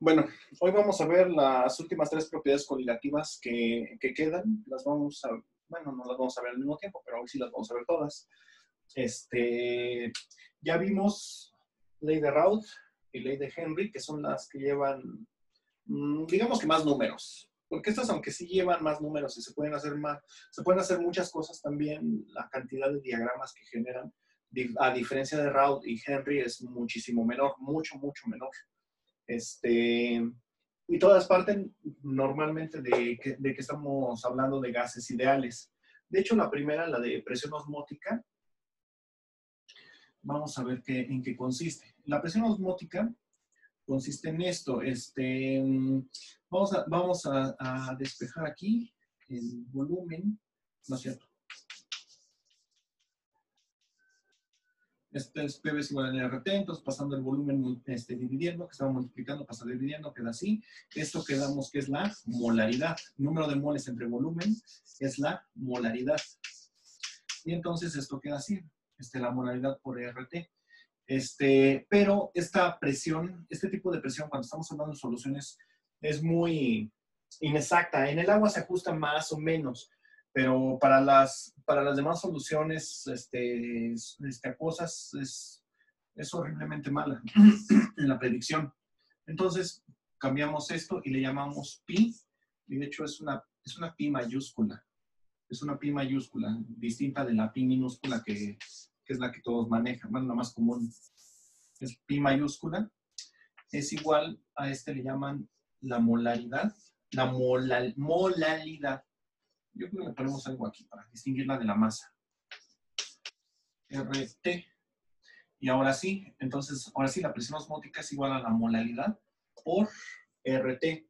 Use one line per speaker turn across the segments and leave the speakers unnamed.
Bueno, hoy vamos a ver las últimas tres propiedades coligativas que quedan. Bueno, no las vamos a ver al mismo tiempo, pero hoy sí las vamos a ver todas. Ya vimos ley de Raoult y ley de Henry, que son las que llevan, digamos que más números. Porque estas, aunque sí llevan más números y se pueden hacer muchas cosas también, la cantidad de diagramas que generan, a diferencia de Raoult y Henry, es muchísimo menor, mucho menor. Y todas parten normalmente de que estamos hablando de gases ideales. De hecho, la primera, la de presión osmótica, vamos a ver en qué consiste. La presión osmótica consiste en esto. Vamos a despejar aquí el volumen, ¿no es cierto? Este es PV es igual a RT, entonces pasando el volumen dividiendo, que estaba multiplicando, pasa dividiendo, queda así. Esto quedamos que es la molaridad. Número de moles entre volumen es la molaridad. Y entonces esto queda así, la molaridad por RT. Pero esta presión, este tipo de presión, cuando estamos hablando de soluciones, es muy inexacta. En el agua se ajusta más o menos, pero para las demás soluciones acuosas es horriblemente mala en la predicción. Entonces, cambiamos esto y le llamamos pi, y de hecho es una pi mayúscula. Es una pi mayúscula, distinta de la pi minúscula que es la que todos manejan, bueno, la más común. Es pi mayúscula. Es igual a le llaman la molaridad, la molalidad. Yo creo que le ponemos algo aquí para distinguirla de la masa. RT. Y ahora sí, la presión osmótica es igual a la molalidad por RT.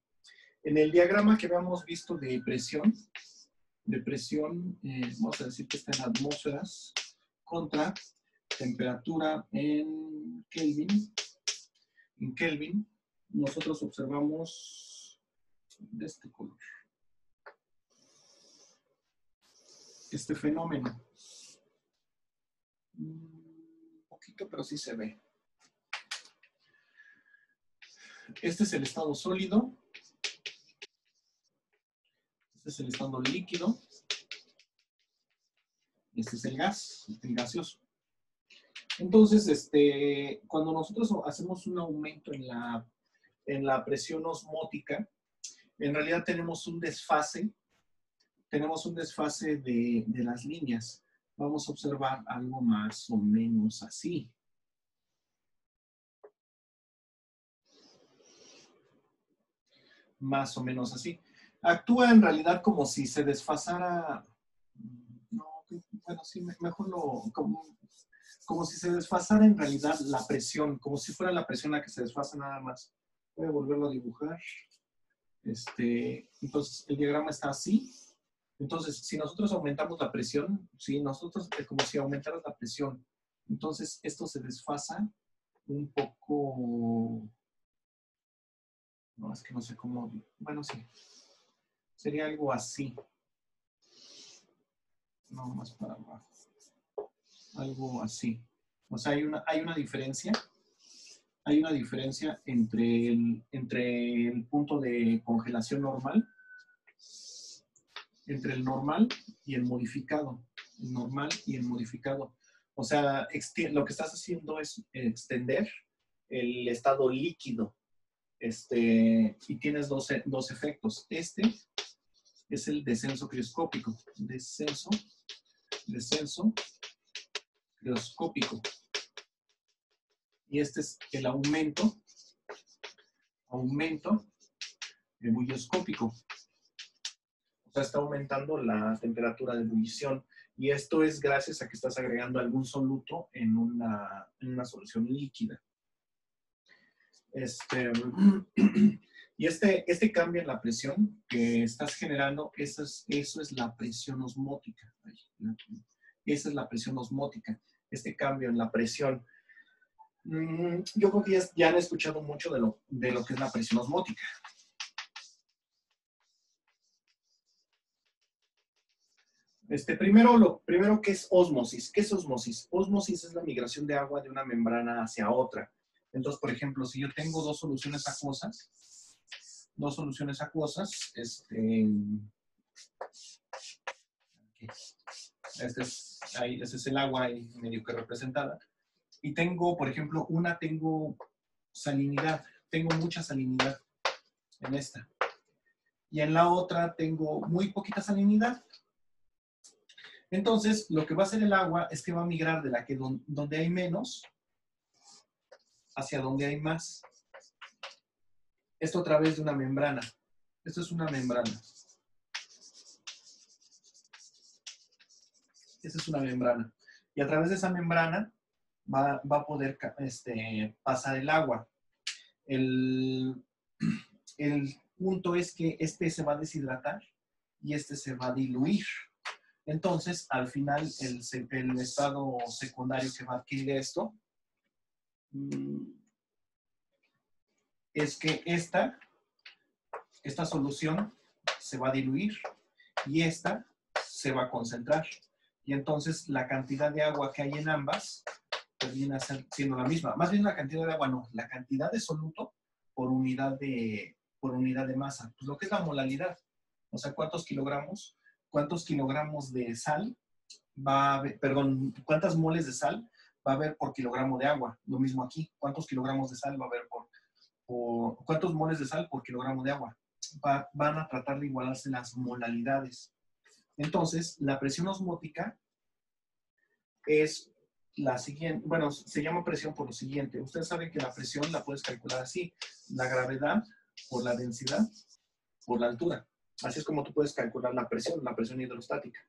En el diagrama que habíamos visto de presión, vamos a decir que está en atmósferas contra temperatura en Kelvin. En Kelvin, nosotros observamos de este color este fenómeno. Un poquito, pero sí se ve. Este es el estado sólido. Este es el estado líquido. Este es el gas, el gaseoso. Entonces, cuando nosotros hacemos un aumento en la presión osmótica, en realidad tenemos un desfase de las líneas. Vamos a observar algo más o menos así. Más o menos así. Actúa en realidad como si se desfasara, no, bueno, sí, mejor como si se desfasara en realidad la presión, como si fuera la presión la que se desfasa nada más. Voy a volverlo a dibujar. Entonces, el diagrama está así. Entonces, si nosotros aumentamos la presión, ¿sí? Como si aumentaras la presión. Entonces, esto se desfasa un poco. No, es que no sé cómo. Bueno, sí. Sería algo así. No, más para abajo. Algo así. O sea, hay una diferencia. Hay una diferencia entre el punto de congelación normal, entre el normal y el modificado. El normal y el modificado. O sea, lo que estás haciendo es extender el estado líquido. Y tienes dos efectos. Este es el descenso crioscópico. Descenso crioscópico. Y este es el aumento ebullioscópico. O sea, está aumentando la temperatura de ebullición. Y esto es gracias a que estás agregando algún soluto en una solución líquida. Y este cambio en la presión que estás generando, eso es la presión osmótica. Esa es la presión osmótica. Este cambio en la presión. Yo creo que ya han escuchado mucho de lo que es la presión osmótica. Lo primero que es ósmosis. ¿Qué es ósmosis? Ósmosis es la migración de agua de una membrana hacia otra. Entonces, por ejemplo, si yo tengo dos soluciones acuosas, ese es el agua ahí medio que representada. Y tengo, por ejemplo, tengo salinidad, tengo mucha salinidad en esta. Y en la otra tengo muy poquita salinidad. Entonces, lo que va a hacer el agua es que va a migrar de donde hay menos hacia donde hay más. Esto a través de una membrana. Esto es una membrana. Esta es una membrana. Y a través de esa membrana va a poder pasar el agua. El punto es que este se va a deshidratar y este se va a diluir. Entonces, al final, el estado secundario que va a adquirir esto es que esta solución se va a diluir y esta se va a concentrar. Y entonces la cantidad de agua que hay en ambas termina siendo la misma. Más bien la cantidad de agua no, la cantidad de soluto por unidad de masa. Pues lo que es la molalidad. O sea, ¿cuántos kilogramos de sal cuántas moles de sal va a haber por kilogramo de agua? Lo mismo aquí. ¿Cuántos kilogramos de sal va a haber cuántos moles de sal por kilogramo de agua? Van a tratar de igualarse las molalidades. Entonces, la presión osmótica es la siguiente. Bueno, se llama presión por lo siguiente. Ustedes saben que la presión la puedes calcular así. La gravedad por la densidad por la altura. Así es como tú puedes calcular la presión hidrostática.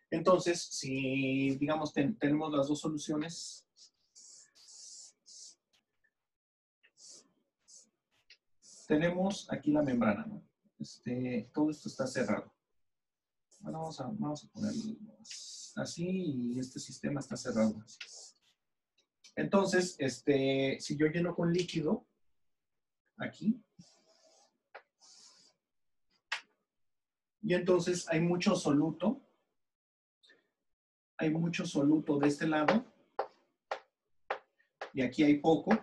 Entonces, si, digamos, tenemos las dos soluciones, tenemos aquí la membrana, ¿no? Todo esto está cerrado. Bueno, vamos a ponerlo así y este sistema está cerrado así. Entonces, si yo lleno con líquido, aquí, y entonces hay mucho soluto de este lado, y aquí hay poco.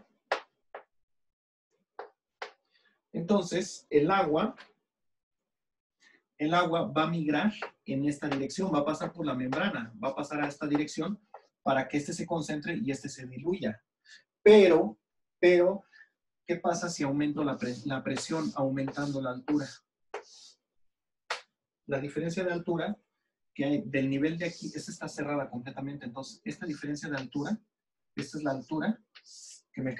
Entonces, el agua va a migrar en esta dirección, va a pasar por la membrana, va a pasar a esta dirección para que este se concentre y este se diluya. Pero, ¿qué pasa si aumento la presión aumentando la altura? La diferencia de altura que hay del nivel de aquí, esta está cerrada completamente, entonces esta diferencia de altura, esta es la altura que me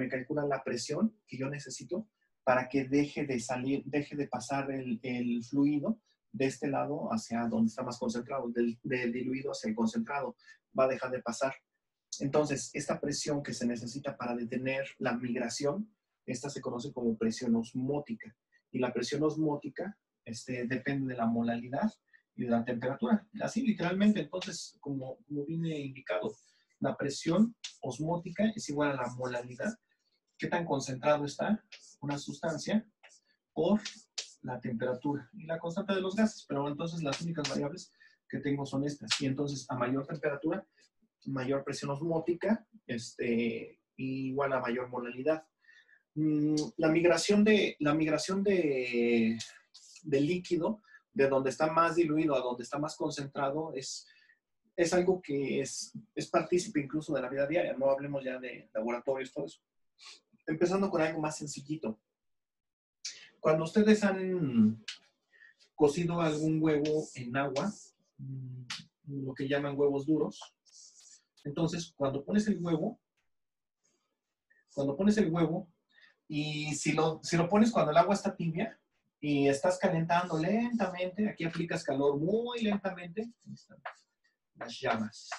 calcula la presión que yo necesito para que deje de pasar el fluido de este lado hacia donde está más concentrado, del diluido hacia el concentrado, va a dejar de pasar. Entonces, esta presión que se necesita para detener la migración, esta se conoce como presión osmótica. Y la presión osmótica depende de la molalidad y de la temperatura. Así literalmente, entonces, como viene indicado, la presión osmótica es igual a la molalidad. ¿Qué tan concentrado está una sustancia por la temperatura y la constante de los gases? Pero entonces las únicas variables que tengo son estas. Y entonces a mayor temperatura, mayor presión osmótica, igual a mayor molalidad. La migración de líquido de donde está más diluido a donde está más concentrado es algo que es partícipe incluso de la vida diaria. No hablemos ya de laboratorios, todo eso. Empezando con algo más sencillito. Cuando ustedes han cocido algún huevo en agua, lo que llaman huevos duros, entonces cuando pones el huevo y si lo pones cuando el agua está tibia y estás calentando lentamente, aquí aplicas calor muy lentamente, las llamas,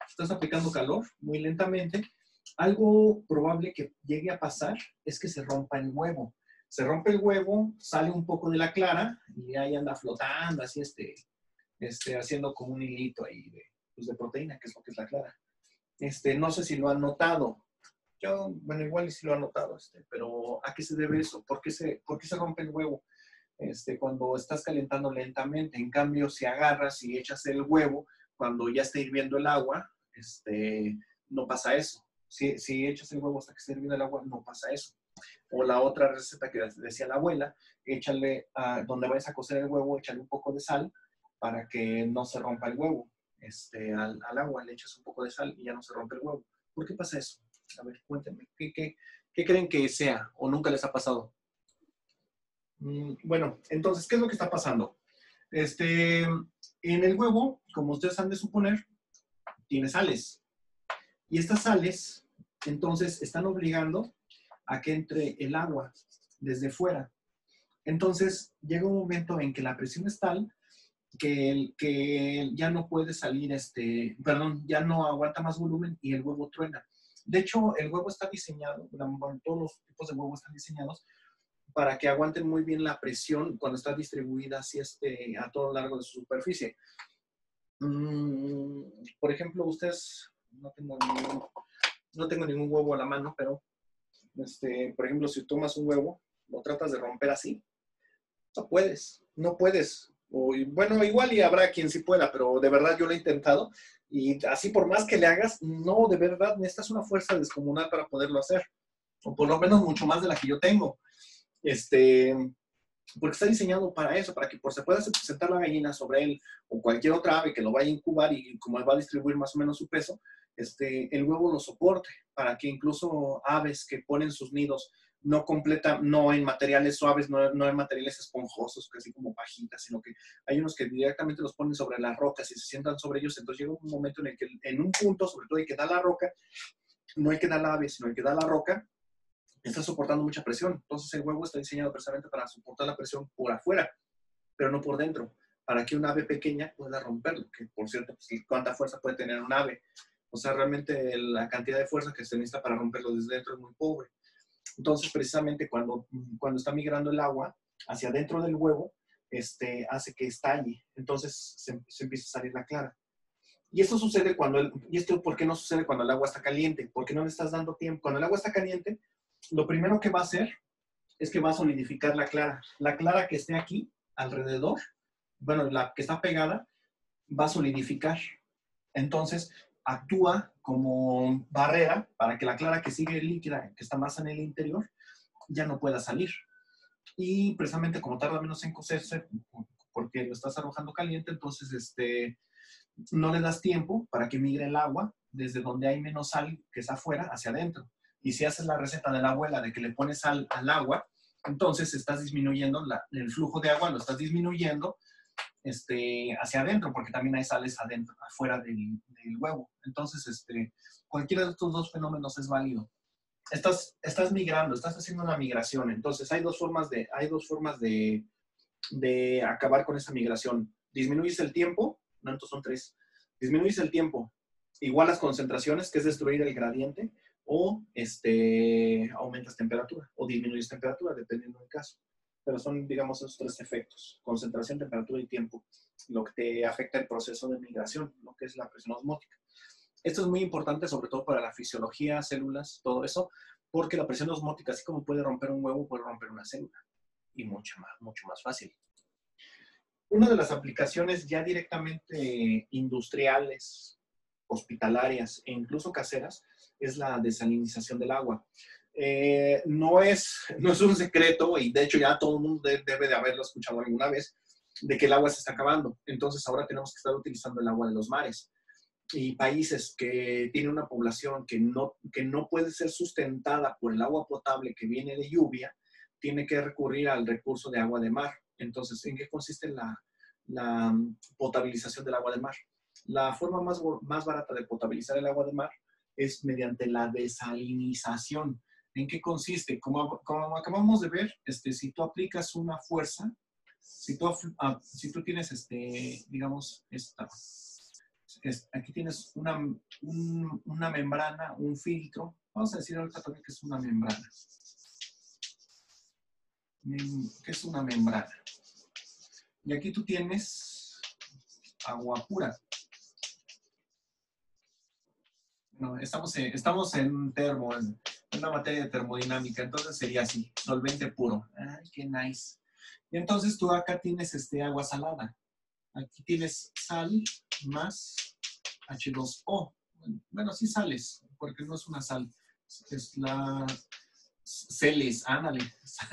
estás aplicando calor muy lentamente, algo probable que llegue a pasar es que se rompa el huevo. Se rompe el huevo, sale un poco de la clara y ahí anda flotando, así haciendo como un hilito ahí de proteína, que es lo que es la clara. No sé si lo han notado. Yo, bueno, igual sí lo han notado, pero ¿a qué se debe eso? ¿Por qué se rompe el huevo? Cuando estás calentando lentamente. En cambio, si agarras y echas el huevo, cuando ya está hirviendo el agua, no pasa eso. Si echas el huevo hasta que se hirviendo el agua, no pasa eso. O la otra receta que decía la abuela, échale donde vayas a cocer el huevo, échale un poco de sal para que no se rompa el huevo. Al agua le echas un poco de sal y ya no se rompe el huevo. ¿Por qué pasa eso? A ver, cuéntenme. ¿Qué creen que sea o nunca les ha pasado? Bueno, entonces, ¿qué es lo que está pasando? En el huevo, como ustedes han de suponer, tiene sales. Y estas sales, entonces, están obligando a que entre el agua desde fuera. Entonces, llega un momento en que la presión es tal que ya no puede salir, ya no aguanta más volumen y el huevo truena. De hecho, el huevo está diseñado, todos los tipos de huevos están diseñados para que aguanten muy bien la presión cuando está distribuida así a todo lo largo de su superficie. Por ejemplo, ustedes, no tengo ningún huevo a la mano, pero, por ejemplo, si tomas un huevo, lo tratas de romper así, no puedes. Bueno, igual y habrá quien sí pueda, pero de verdad yo lo he intentado y así por más que le hagas, no, de verdad necesitas una fuerza descomunal para poderlo hacer, o por lo menos mucho más de la que yo tengo. Porque está diseñado para eso, para que se pueda sentar la gallina sobre él o cualquier otra ave que lo vaya a incubar y como va a distribuir más o menos su peso, el huevo lo soporte, para que incluso aves que ponen sus nidos no en materiales suaves, no en materiales esponjosos, casi como pajitas, sino que hay unos que directamente los ponen sobre las rocas y se sientan sobre ellos. Entonces llega un momento en el que en un punto, sobre todo, hay que dar la roca, no hay que dar la ave, sino hay que dar la roca, está soportando mucha presión. Entonces el huevo está diseñado precisamente para soportar la presión por afuera, pero no por dentro, para que una ave pequeña pueda romperlo, que por cierto, pues, ¿cuánta fuerza puede tener un ave? O sea, realmente la cantidad de fuerza que se necesita para romperlo desde dentro es muy pobre. Entonces, precisamente cuando está migrando el agua hacia dentro del huevo, hace que estalle. Entonces se empieza a salir la clara. Y esto sucede ¿por qué no sucede cuando el agua está caliente? Porque no le estás dando tiempo. Cuando el agua está caliente, lo primero que va a hacer es que va a solidificar la clara. La clara que esté aquí, alrededor, bueno, la que está pegada, va a solidificar. Entonces, actúa como barrera para que la clara que sigue líquida, que está más en el interior, ya no pueda salir. Y precisamente como tarda menos en cocerse, porque lo estás arrojando caliente, entonces no le das tiempo para que migre el agua desde donde hay menos sal, que es afuera, hacia adentro. Y si haces la receta de la abuela de que le pones sal al agua, entonces estás disminuyendo el flujo de agua, lo estás disminuyendo hacia adentro, porque también hay sales adentro, afuera del huevo. Entonces, cualquiera de estos dos fenómenos es válido. Estás migrando, estás haciendo una migración. Entonces, hay dos formas de acabar con esa migración. Disminuyes el tiempo, no, entonces son tres. Disminuyes el tiempo, igual las concentraciones, que es destruir el gradiente, o aumentas temperatura, o disminuyes temperatura, dependiendo del caso. Pero son, digamos, esos tres efectos: concentración, temperatura y tiempo, lo que te afecta el proceso de migración, lo que es la presión osmótica. Esto es muy importante, sobre todo para la fisiología, células, todo eso, porque la presión osmótica, así como puede romper un huevo, puede romper una célula, y mucho más fácil. Una de las aplicaciones ya directamente industriales, hospitalarias e incluso caseras es la desalinización del agua. No es un secreto, y de hecho ya todo el mundo debe de haberlo escuchado alguna vez, de que el agua se está acabando. Entonces ahora tenemos que estar utilizando el agua de los mares. Y países que tienen una población que no puede ser sustentada por el agua potable que viene de lluvia, tiene que recurrir al recurso de agua de mar. Entonces, ¿en qué consiste la potabilización del agua de mar? La forma más barata de potabilizar el agua de mar es mediante la desalinización. ¿En qué consiste? Como acabamos de ver, si tú aplicas una fuerza, si tú tienes, digamos, aquí tienes una membrana, un filtro. Vamos a decir ahorita también que es una membrana. ¿Qué es una membrana? Y aquí tú tienes agua pura. No, estamos en una materia de termodinámica, entonces sería así, solvente puro. Ay, qué nice. Y entonces tú acá tienes agua salada. Aquí tienes sal más H2O. Bueno, sí sales. porque no es una sal, es la sales, ándale,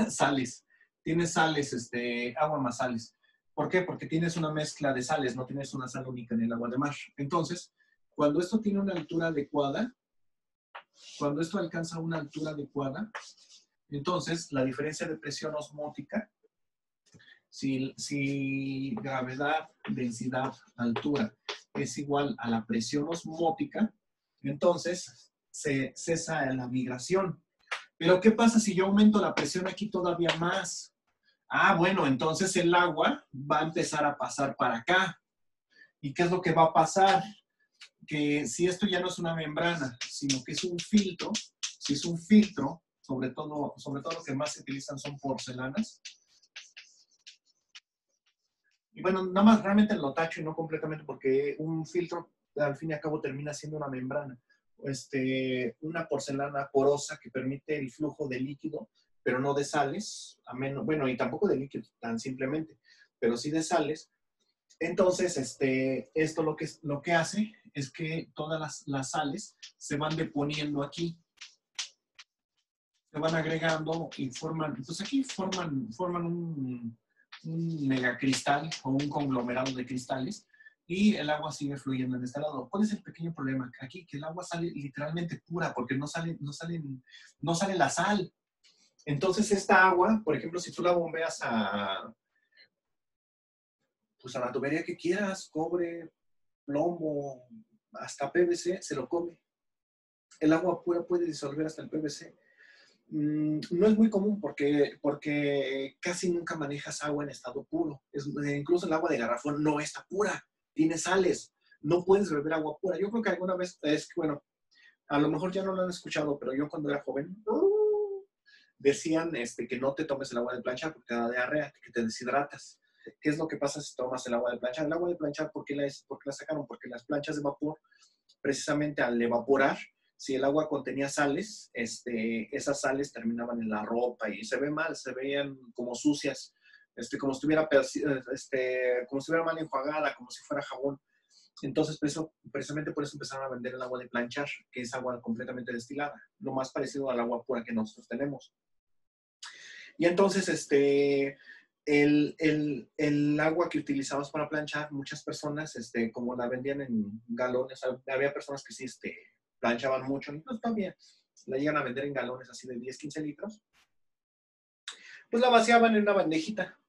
sales. Tienes sales, agua más sales. ¿Por qué? Porque tienes una mezcla de sales, no tienes una sal única en el agua de mar. Entonces, cuando esto tiene una altura adecuada, cuando esto alcanza una altura adecuada, entonces la diferencia de presión osmótica, si gravedad, densidad, altura es igual a la presión osmótica, entonces se cesa la migración. Pero ¿qué pasa si yo aumento la presión aquí todavía más? Ah, bueno, entonces el agua va a empezar a pasar para acá. ¿Y qué es lo que va a pasar? Que si esto ya no es una membrana, sino que es un filtro, si es un filtro, sobre todo lo que más se utilizan son porcelanas. Y bueno, nada más realmente lo tacho y no completamente porque un filtro al fin y al cabo termina siendo una membrana. Una porcelana porosa que permite el flujo de líquido, pero no de sales, a menos, bueno, y tampoco de líquido tan simplemente, pero sí de sales. Entonces, esto lo que hace es que todas las sales se van deponiendo aquí, se van agregando y forman, pues aquí forman un megacristal o un conglomerado de cristales y el agua sigue fluyendo en este lado. ¿Cuál es el pequeño problema? Aquí que el agua sale literalmente pura porque no sale la sal. Entonces esta agua, por ejemplo, si tú la bombeas pues a la tubería que quieras, cobre, plomo, hasta PVC, se lo come. El agua pura puede disolver hasta el PVC. No es muy común porque casi nunca manejas agua en estado puro. Incluso el agua de garrafón no está pura, tiene sales. No puedes beber agua pura. Yo creo que alguna vez, bueno, a lo mejor ya no lo han escuchado, pero yo cuando era joven, decían que no te tomes el agua de planchar porque te da diarrea, que te deshidratas. ¿Qué es lo que pasa si tomas el agua de planchar? El agua de planchar, ¿por qué la sacaron? Porque las planchas de vapor, precisamente al evaporar, si el agua contenía sales, esas sales terminaban en la ropa y se ve mal, se veían como sucias, como si estuviera mal enjuagada, como si fuera jabón. Entonces, precisamente por eso empezaron a vender el agua de planchar, que es agua completamente destilada, lo más parecido al agua pura que nosotros tenemos. Y entonces, el agua que utilizabas para planchar, muchas personas, como la vendían en galones, había personas que sí, planchaban mucho, y pues también la llegan a vender en galones así de 10, 15 litros, pues la vaciaban en una bandejita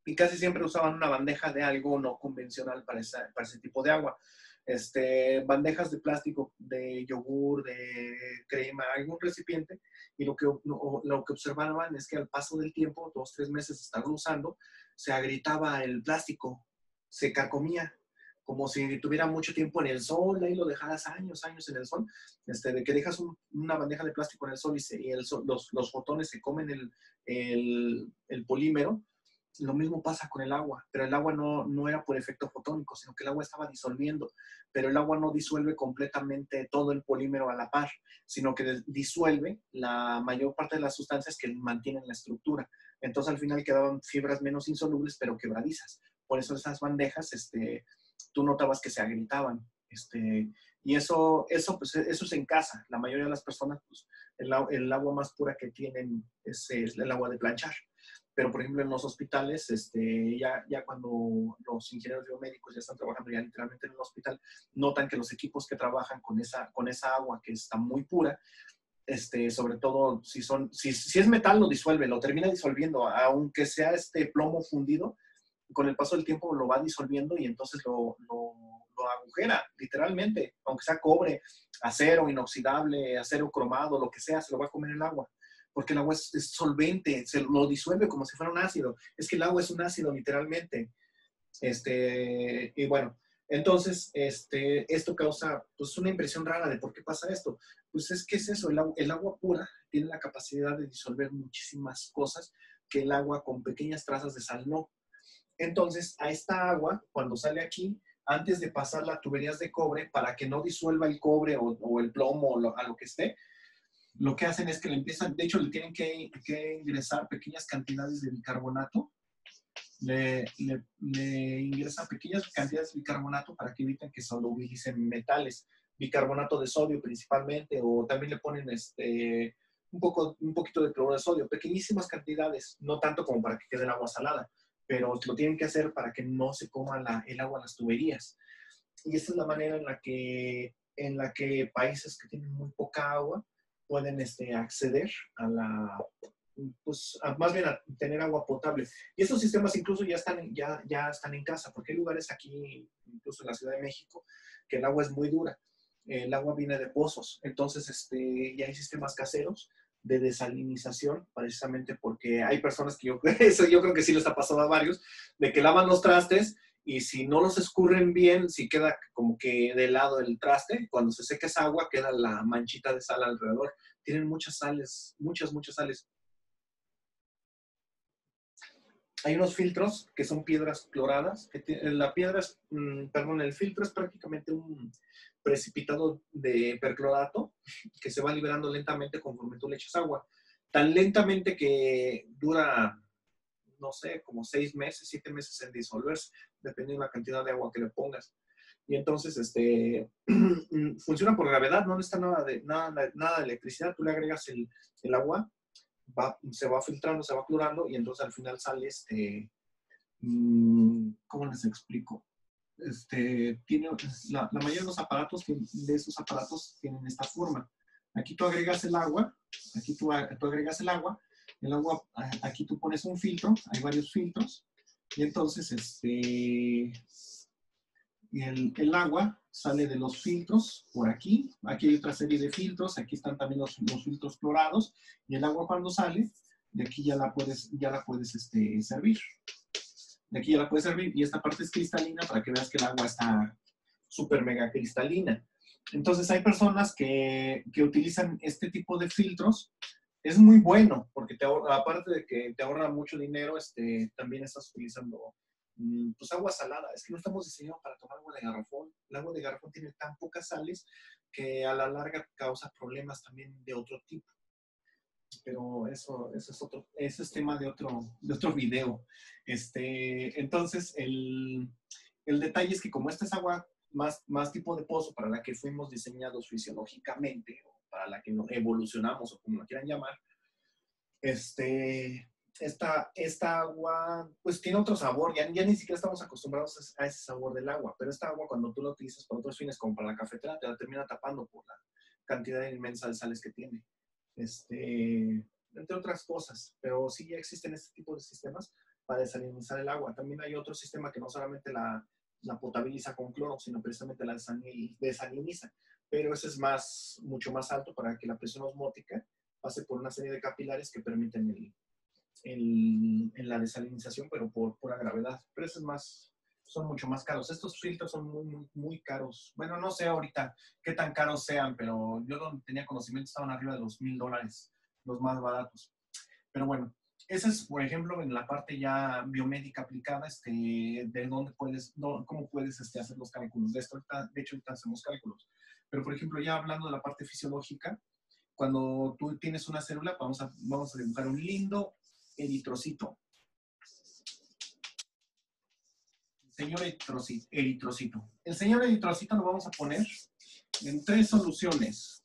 y casi siempre usaban una bandeja de algo no convencional para ese tipo de agua. Bandejas de plástico, de yogur, de crema, algún recipiente, y lo que observaban es que al paso del tiempo, 2, 3 meses de estarlo usando, se agrietaba el plástico, se carcomía, como si tuviera mucho tiempo en el sol, ahí lo dejaras años en el sol, de que dejas una bandeja de plástico en el sol y los fotones se comen el polímero. Lo mismo pasa con el agua, pero el agua no era por efecto fotónico, sino que el agua estaba disolviendo, pero el agua no disuelve completamente todo el polímero a la par, sino que disuelve la mayor parte de las sustancias que mantienen la estructura. Entonces al final quedaban fibras menos insolubles, pero quebradizas. Por eso esas bandejas, tú notabas que se agrietaban. Y eso es en casa. La mayoría de las personas, pues, el agua más pura que tienen es el agua de planchar. Pero, por ejemplo, en los hospitales, ya cuando los ingenieros biomédicos ya están trabajando ya literalmente en un hospital, notan que los equipos que trabajan con esa agua que está muy pura, sobre todo si es metal, lo disuelve, lo termina disolviendo, aunque sea plomo fundido, con el paso del tiempo lo va disolviendo y entonces lo agujera, literalmente, aunque sea cobre, acero inoxidable, acero cromado, lo que sea, se lo va a comer el agua. Porque el agua es solvente, se lo disuelve como si fuera un ácido. Es que el agua es un ácido, literalmente. Y bueno, entonces, esto causa pues una impresión rara de por qué pasa esto. Pues es que es eso, el agua pura tiene la capacidad de disolver muchísimas cosas que el agua con pequeñas trazas de sal no. Entonces, a esta agua, cuando sale aquí, antes de pasarla a tuberías de cobre, para que no disuelva el cobre o el plomo o a lo que esté, lo que hacen es que le empiezan, de hecho, le tienen que ingresar pequeñas cantidades de bicarbonato. Le ingresan pequeñas cantidades de bicarbonato para que eviten que solubilicen metales. bicarbonato de sodio principalmente, o también le ponen un poquito de cloruro de sodio, pequeñísimas cantidades, no tanto como para que quede el agua salada, pero lo tienen que hacer para que no se coma el agua a las tuberías. Y esa es la manera en la que países que tienen muy poca agua pueden acceder a pues más bien a tener agua potable. Y estos sistemas incluso ya están en casa, porque hay lugares aquí, incluso en la Ciudad de México, que el agua es muy dura. El agua viene de pozos, entonces ya hay sistemas caseros de desalinización, precisamente porque hay personas que yo creo que sí les ha pasado a varios, de que lavan los trastes y si no los escurren bien, si queda como que de lado el traste, cuando se seca esa agua queda la manchita de sal alrededor. Tienen muchas sales, muchas sales. Hay unos filtros que son piedras cloradas. La piedra es, perdón, el filtro es prácticamente un precipitado de perclorato que se va liberando lentamente conforme tú le echas agua. Tan lentamente que dura, no sé, como 6 meses, 7 meses en disolverse, dependiendo de la cantidad de agua que le pongas. Y entonces, funciona por gravedad, no necesita nada de electricidad. Tú le agregas el agua, se va filtrando, se va clorando y entonces al final sale ¿cómo les explico? Tiene, la mayoría de los aparatos, de esos aparatos tienen esta forma. Aquí tú agregas el agua, tú agregas el agua, aquí tú pones un filtro, hay varios filtros, y entonces el agua sale de los filtros por aquí. Aquí hay otra serie de filtros, aquí están también los filtros clorados, y el agua cuando sale, de aquí ya la puedes servir. De aquí ya la puedes servir, y esta parte es cristalina para que veas que el agua está súper mega cristalina. Entonces hay personas que utilizan este tipo de filtros. Es muy bueno, porque aparte de que te ahorra mucho dinero, también estás utilizando pues agua salada. Es que no estamos diseñados para tomar agua de garrafón. El agua de garrafón tiene tan pocas sales que a la larga causa problemas también de otro tipo. Pero eso es tema de otro video. Entonces, el detalle es que como esta es agua más tipo de pozo, para la que fuimos diseñados fisiológicamente, o para la que evolucionamos, o como lo quieran llamar, esta agua pues tiene otro sabor. Ya ni siquiera estamos acostumbrados a ese sabor del agua, pero esta agua cuando tú la utilizas para otros fines, como para la cafetera, te la termina tapando por la cantidad inmensa de sales que tiene. Entre otras cosas, pero sí ya existen este tipo de sistemas para desalinizar el agua. También hay otro sistema que no solamente la potabiliza con cloro, sino precisamente la desaliniza, pero ese es mucho más alto para que la presión osmótica pase por una serie de capilares que permiten la desalinización, pero por pura gravedad. Pero eso son mucho más caros. Estos filtros son muy caros. Bueno, no sé ahorita qué tan caros sean, pero yo donde tenía conocimiento estaban arriba de los $1000, los más baratos. Pero bueno, ese es, por ejemplo, en la parte ya biomédica aplicada, de cómo puedes hacer los cálculos. De hecho, ahorita hacemos cálculos. Pero, por ejemplo, ya hablando de la parte fisiológica, cuando tú tienes una célula, vamos a dibujar un lindo eritrocito. Señor eritrocito. El señor eritrocito lo vamos a poner en 3 soluciones.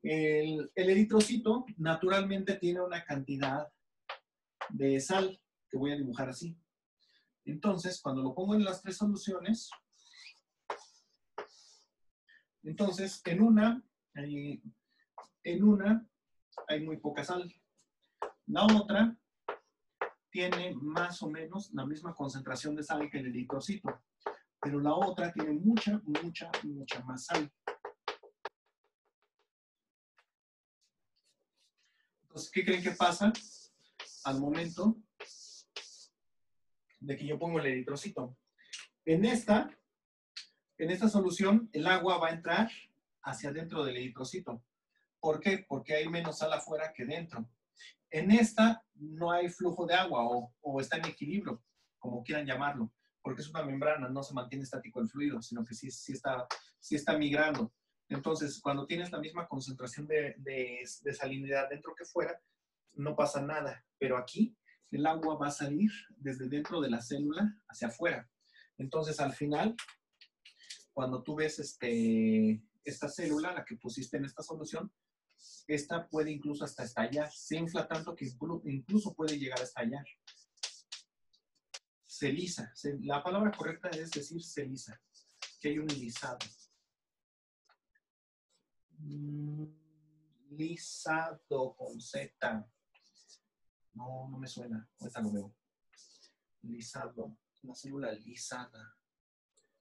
El eritrocito naturalmente tiene una cantidad de sal que voy a dibujar así. Entonces, cuando lo pongo en las 3 soluciones, entonces en una hay muy poca sal. La otra tiene más o menos la misma concentración de sal que el eritrocito, pero la otra tiene mucha más sal. Entonces, ¿qué creen que pasa al momento de que yo pongo el eritrocito? En esta solución, el agua va a entrar hacia adentro del eritrocito. ¿Por qué? Porque hay menos sal afuera que dentro. En esta no hay flujo de agua o está en equilibrio, como quieran llamarlo, porque es una membrana, no se mantiene estático el fluido, sino que sí está migrando. Entonces, cuando tienes la misma concentración de salinidad dentro que fuera, no pasa nada. Pero aquí el agua va a salir desde dentro de la célula hacia afuera. Entonces, al final, cuando tú ves esta célula, la que pusiste en esta solución, esta puede incluso hasta estallar. Se infla tanto que incluso puede llegar a estallar. Se lisa. La palabra correcta es decir se lisa, que hay un lisado. Lisado con Z. No, no me suena. Ahorita lo veo. Lisado. Una célula lisada.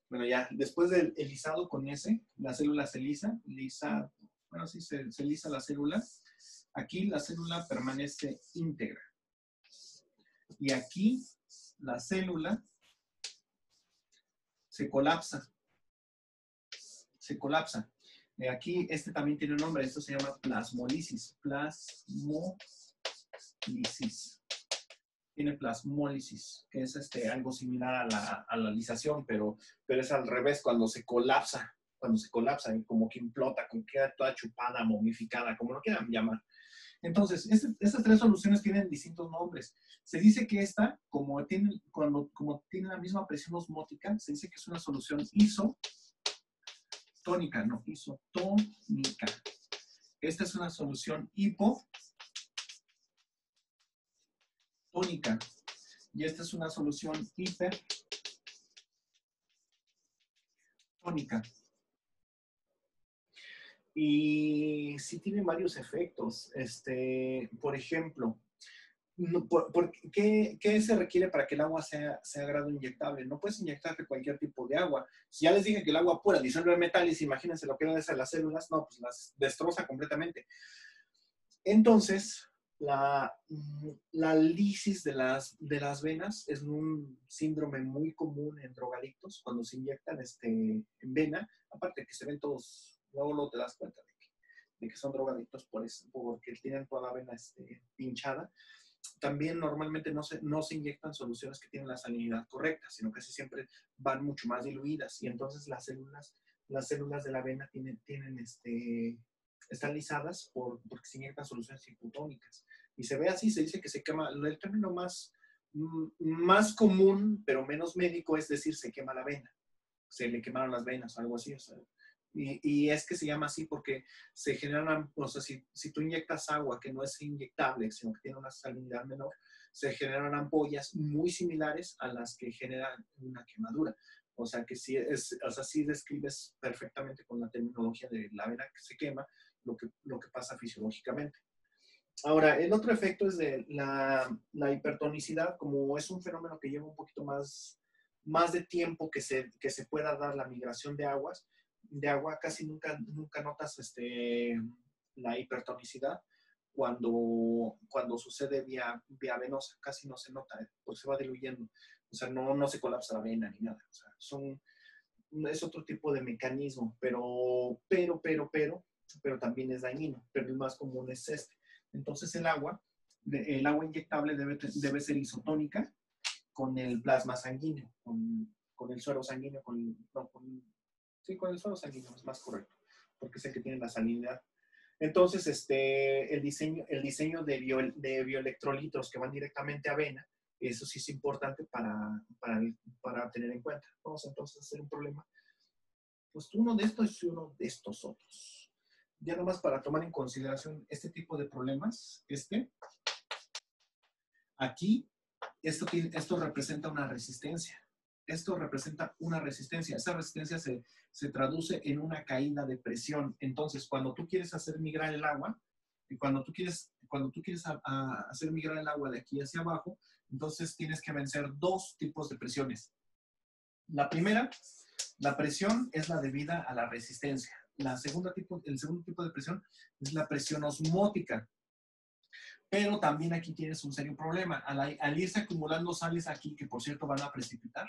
Bueno, ya, después del lisado con S, la célula se lisa. Lisado. Bueno, sí, se lisa la célula. Aquí la célula permanece íntegra. Y aquí la célula se colapsa. Se colapsa. Aquí también tiene un nombre. Esto se llama plasmólisis. Plasmólisis. Tiene plasmólisis, que es algo similar a la lisación, pero es al revés cuando se colapsa. Cuando se colapsa, como que implota, como que queda toda chupada, momificada, como lo quieran llamar. Entonces, estas tres soluciones tienen distintos nombres. Se dice que esta, como tiene la misma presión osmótica, se dice que es una solución isotónica, no, isotónica. Esta es una solución hipotónica. Y esta es una solución hipertónica. Y sí tiene varios efectos. Por ejemplo, ¿qué se requiere para que el agua sea grado inyectable? No puedes inyectarte cualquier tipo de agua. Si ya les dije que el agua pura disuelve metales, imagínense lo que le das a las células, no, pues las destroza completamente. Entonces, la lisis de las venas es un síndrome muy común en drogadictos cuando se inyectan en vena, aparte que se ven todos. Luego te das cuenta de que son drogadictos porque tienen toda la vena pinchada. También normalmente no se inyectan soluciones que tienen la salinidad correcta, sino casi siempre van mucho más diluidas. Y entonces las células de la vena están lisadas porque se inyectan soluciones hipotónicas. Y se ve así, se dice que se quema. El término más común, pero menos médico, es decir, se quema la vena. Se le quemaron las venas o algo así. O sea, y es que se llama así porque se generan, o sea, si tú inyectas agua que no es inyectable, sino que tiene una salinidad menor, se generan ampollas muy similares a las que generan una quemadura. O sea, que sí describes perfectamente con la terminología de la vena que se quema lo que pasa fisiológicamente. Ahora, el otro efecto es de la hipertonicidad, como es un fenómeno que lleva un poquito más de tiempo que se pueda dar la migración de agua, casi nunca notas la hipertonicidad cuando sucede vía venosa, casi no se nota, porque se va diluyendo. O sea, no se colapsa la vena ni nada. O sea, es otro tipo de mecanismo, pero también es dañino, pero el más común es este. Entonces el agua inyectable debe ser isotónica con el plasma sanguíneo, con el suero sanguíneo, con el suero sanguíneo es más correcto, porque es el que tiene la salinidad. Entonces, el diseño de bioelectrolitos que van directamente a vena, eso sí es importante para tener en cuenta. Vamos entonces a hacer un problema. Pues uno de estos y uno de estos otros. Ya nomás para tomar en consideración este tipo de problemas, aquí, esto representa una resistencia. Esto representa una resistencia. Esa resistencia se traduce en una caída de presión. Entonces, cuando tú quieres hacer migrar el agua, y cuando tú quieres hacer migrar el agua de aquí hacia abajo, entonces tienes que vencer dos tipos de presiones. La primera, la presión es la debida a la resistencia. El segundo tipo de presión es la presión osmótica. Pero también aquí tienes un serio problema. Al irse acumulando sales aquí, que por cierto van a precipitar,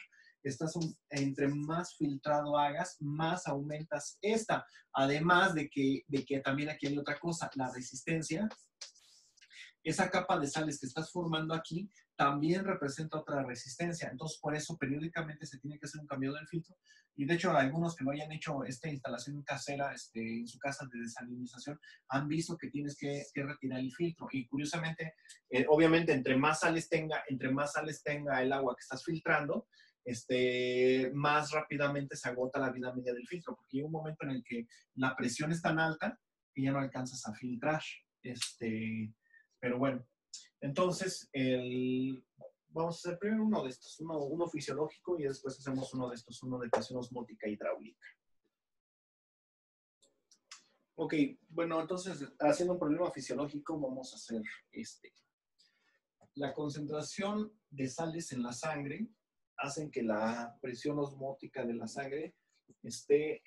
entre más filtrado hagas, más aumentas esta. Además de que también aquí hay otra cosa, la resistencia. Esa capa de sales que estás formando aquí también representa otra resistencia. Entonces, por eso periódicamente se tiene que hacer un cambio del filtro. Y de hecho, algunos que no hayan hecho esta instalación casera en su casa de desalinización han visto que tienes que retirar el filtro. Y curiosamente, obviamente, entre más sales tenga el agua que estás filtrando, más rápidamente se agota la vida media del filtro, porque hay un momento en el que la presión es tan alta que ya no alcanzas a filtrar. Pero bueno, entonces vamos a hacer primero uno de estos, uno fisiológico, y después hacemos uno de estos, uno de presión osmótica hidráulica. Ok, bueno, entonces haciendo un problema fisiológico vamos a hacer La concentración de sales en la sangre hacen que la presión osmótica de la sangre esté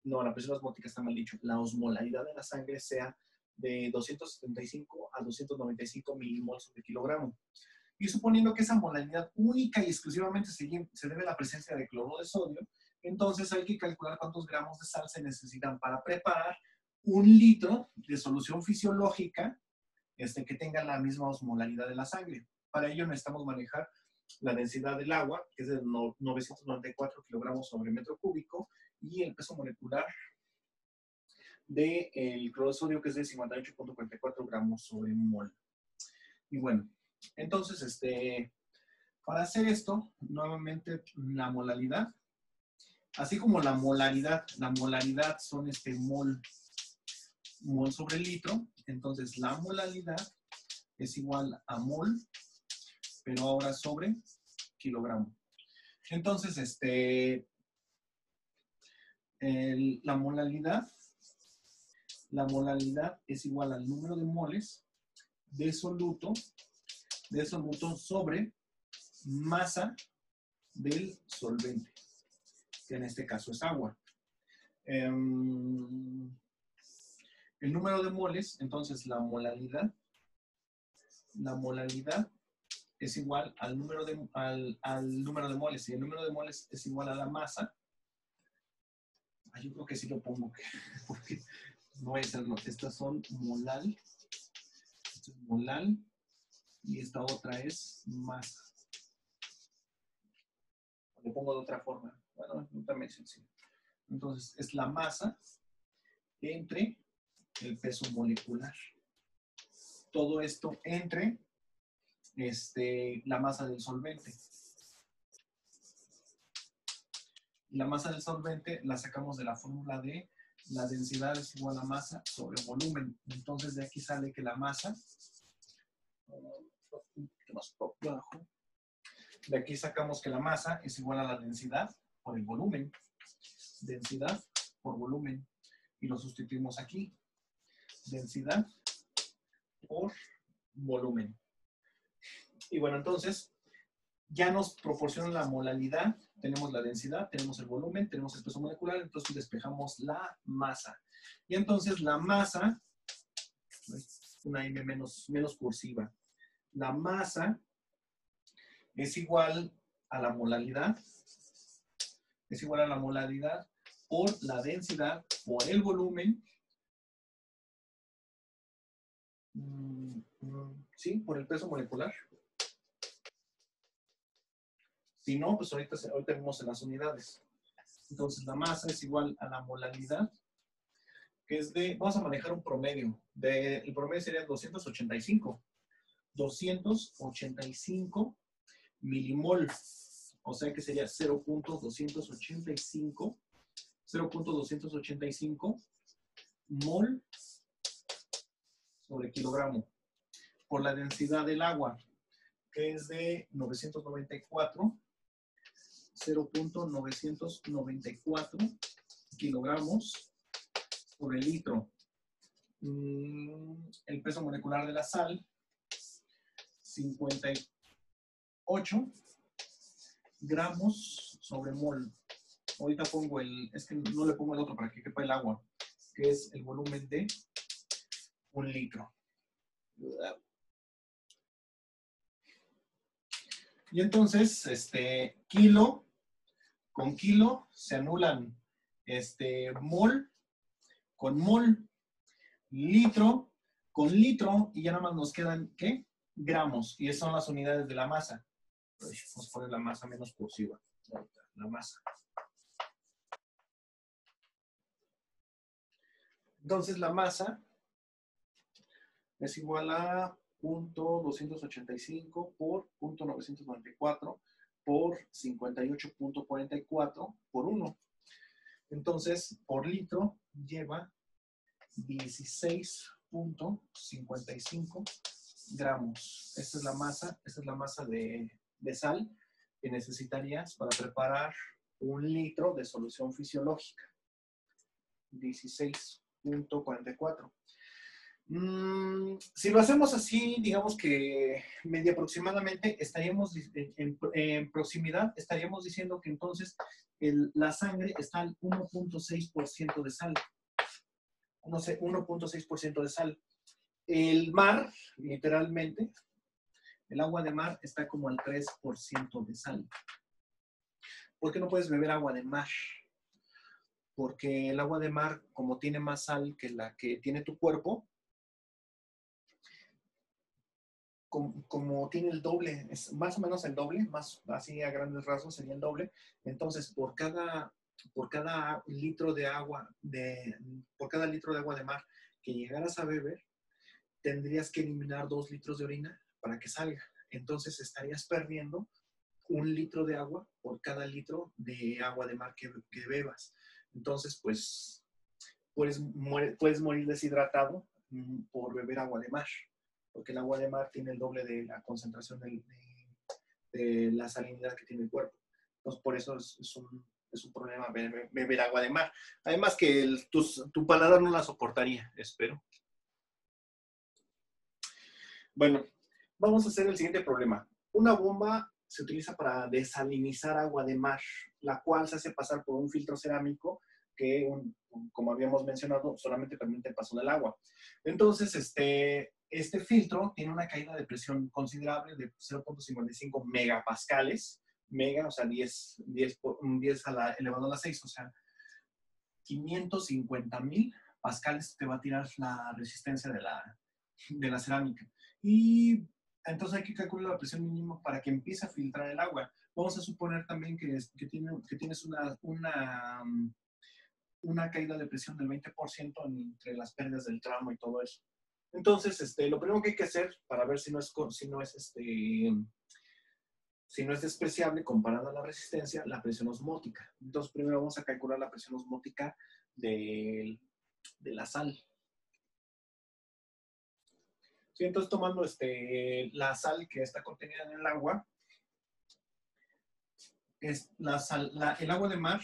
la presión osmótica está mal dicho. La osmolaridad de la sangre sea de 275 a 295 milimoles por kilogramo. Y suponiendo que esa molaridad única y exclusivamente se debe a la presencia de cloruro de sodio, entonces hay que calcular cuántos gramos de sal se necesitan para preparar 1 litro de solución fisiológica que tenga la misma osmolaridad de la sangre. Para ello necesitamos manejar la densidad del agua, que es de 994 kilogramos sobre metro cúbico, y el peso molecular del cloruro de sodio, que es de 58.44 gramos sobre mol. Y bueno, entonces, para hacer esto, nuevamente la molaridad, así como la molaridad son mol sobre litro, entonces la molaridad es igual a mol, pero ahora sobre kilogramo. Entonces, la molaridad es igual al número de moles de soluto sobre masa del solvente, que en este caso es agua. El número de moles, entonces la molaridad es igual al número de moles. Y el número de moles es igual a la masa. Yo creo que sí lo pongo, porque no voy a hacerlo. Estas son molal. Esto es molal. Y esta otra es masa. Lo pongo de otra forma. Bueno, no también es sencillo. Entonces, es la masa entre el peso molecular. Todo esto entre la masa del solvente. La masa del solvente la sacamos de la fórmula de la densidad es igual a masa sobre volumen. Entonces, de aquí sale que la masa, de aquí sacamos que la masa es igual a la densidad por el volumen. Densidad por volumen. Y lo sustituimos aquí. Densidad por volumen. Y bueno, entonces, ya nos proporciona la molaridad, tenemos la densidad, tenemos el volumen, tenemos el peso molecular, entonces despejamos la masa. Y entonces la masa, una M menos cursiva, la masa es igual a la molaridad, por la densidad, por el volumen, sí, por el peso molecular. Si no, pues ahorita vemos en las unidades. Entonces, la masa es igual a la molaridad, que es vamos a manejar un promedio. El promedio sería 285 milimol. O sea que sería 0.285 mol sobre kilogramo. Por la densidad del agua, que es de 994, 0.994 kilogramos por el litro. El peso molecular de la sal, 58 gramos sobre mol. Ahorita pongo es que no le pongo el otro para que quepa el agua, que es el volumen de 1 litro. Y entonces, kilo con kilo se anulan mol con mol, litro con litro, y ya nada más nos quedan, ¿qué? Gramos, y esas son las unidades de la masa. Vamos a poner la masa menos cursiva. La masa. Entonces, la masa es igual a 0.285 por 0.994 por 58.44 por 1. Entonces, por litro lleva 16.55 gramos. Esta es la masa de sal que necesitarías para preparar 1 litro de solución fisiológica. 16.44. Si lo hacemos así, digamos que medio aproximadamente, estaríamos en proximidad, estaríamos diciendo que entonces la sangre está al 1.6% de sal. No sé, 1.6% de sal. El mar, literalmente, el agua de mar está como al 3% de sal. ¿Por qué no puedes beber agua de mar? Porque el agua de mar, como tiene más sal que la que tiene tu cuerpo, como tiene el doble, es más o menos el doble, más así a grandes rasgos sería el doble. Entonces, por cada litro de agua por cada litro de agua de mar que llegaras a beber, tendrías que eliminar 2 litros de orina para que salga. Entonces, estarías perdiendo 1 litro de agua por cada litro de agua de mar que bebas. Entonces, pues, puedes morir deshidratado por beber agua de mar, porque el agua de mar tiene el doble de la concentración de la salinidad que tiene el cuerpo. Entonces, por eso es un problema beber agua de mar. Además que tu paladar no la soportaría, espero. Bueno, vamos a hacer el siguiente problema. Una bomba se utiliza para desalinizar agua de mar, la cual se hace pasar por un filtro cerámico que, como habíamos mencionado, solamente permite el paso del agua. Entonces, este filtro tiene una caída de presión considerable de 0.55 megapascales, mega, o sea, 10 elevado a la 6, o sea, 550,000 pascales te va a tirar la resistencia de la cerámica. Y entonces hay que calcular la presión mínima para que empiece a filtrar el agua. Vamos a suponer también que tienes una caída de presión del 20% entre las pérdidas del tramo y todo eso. Entonces, lo primero que hay que hacer para ver si no es despreciable comparada a la resistencia, la presión osmótica. Entonces, primero vamos a calcular la presión osmótica de la sal. Sí, entonces, tomando la sal que está contenida en el agua, es el agua de mar.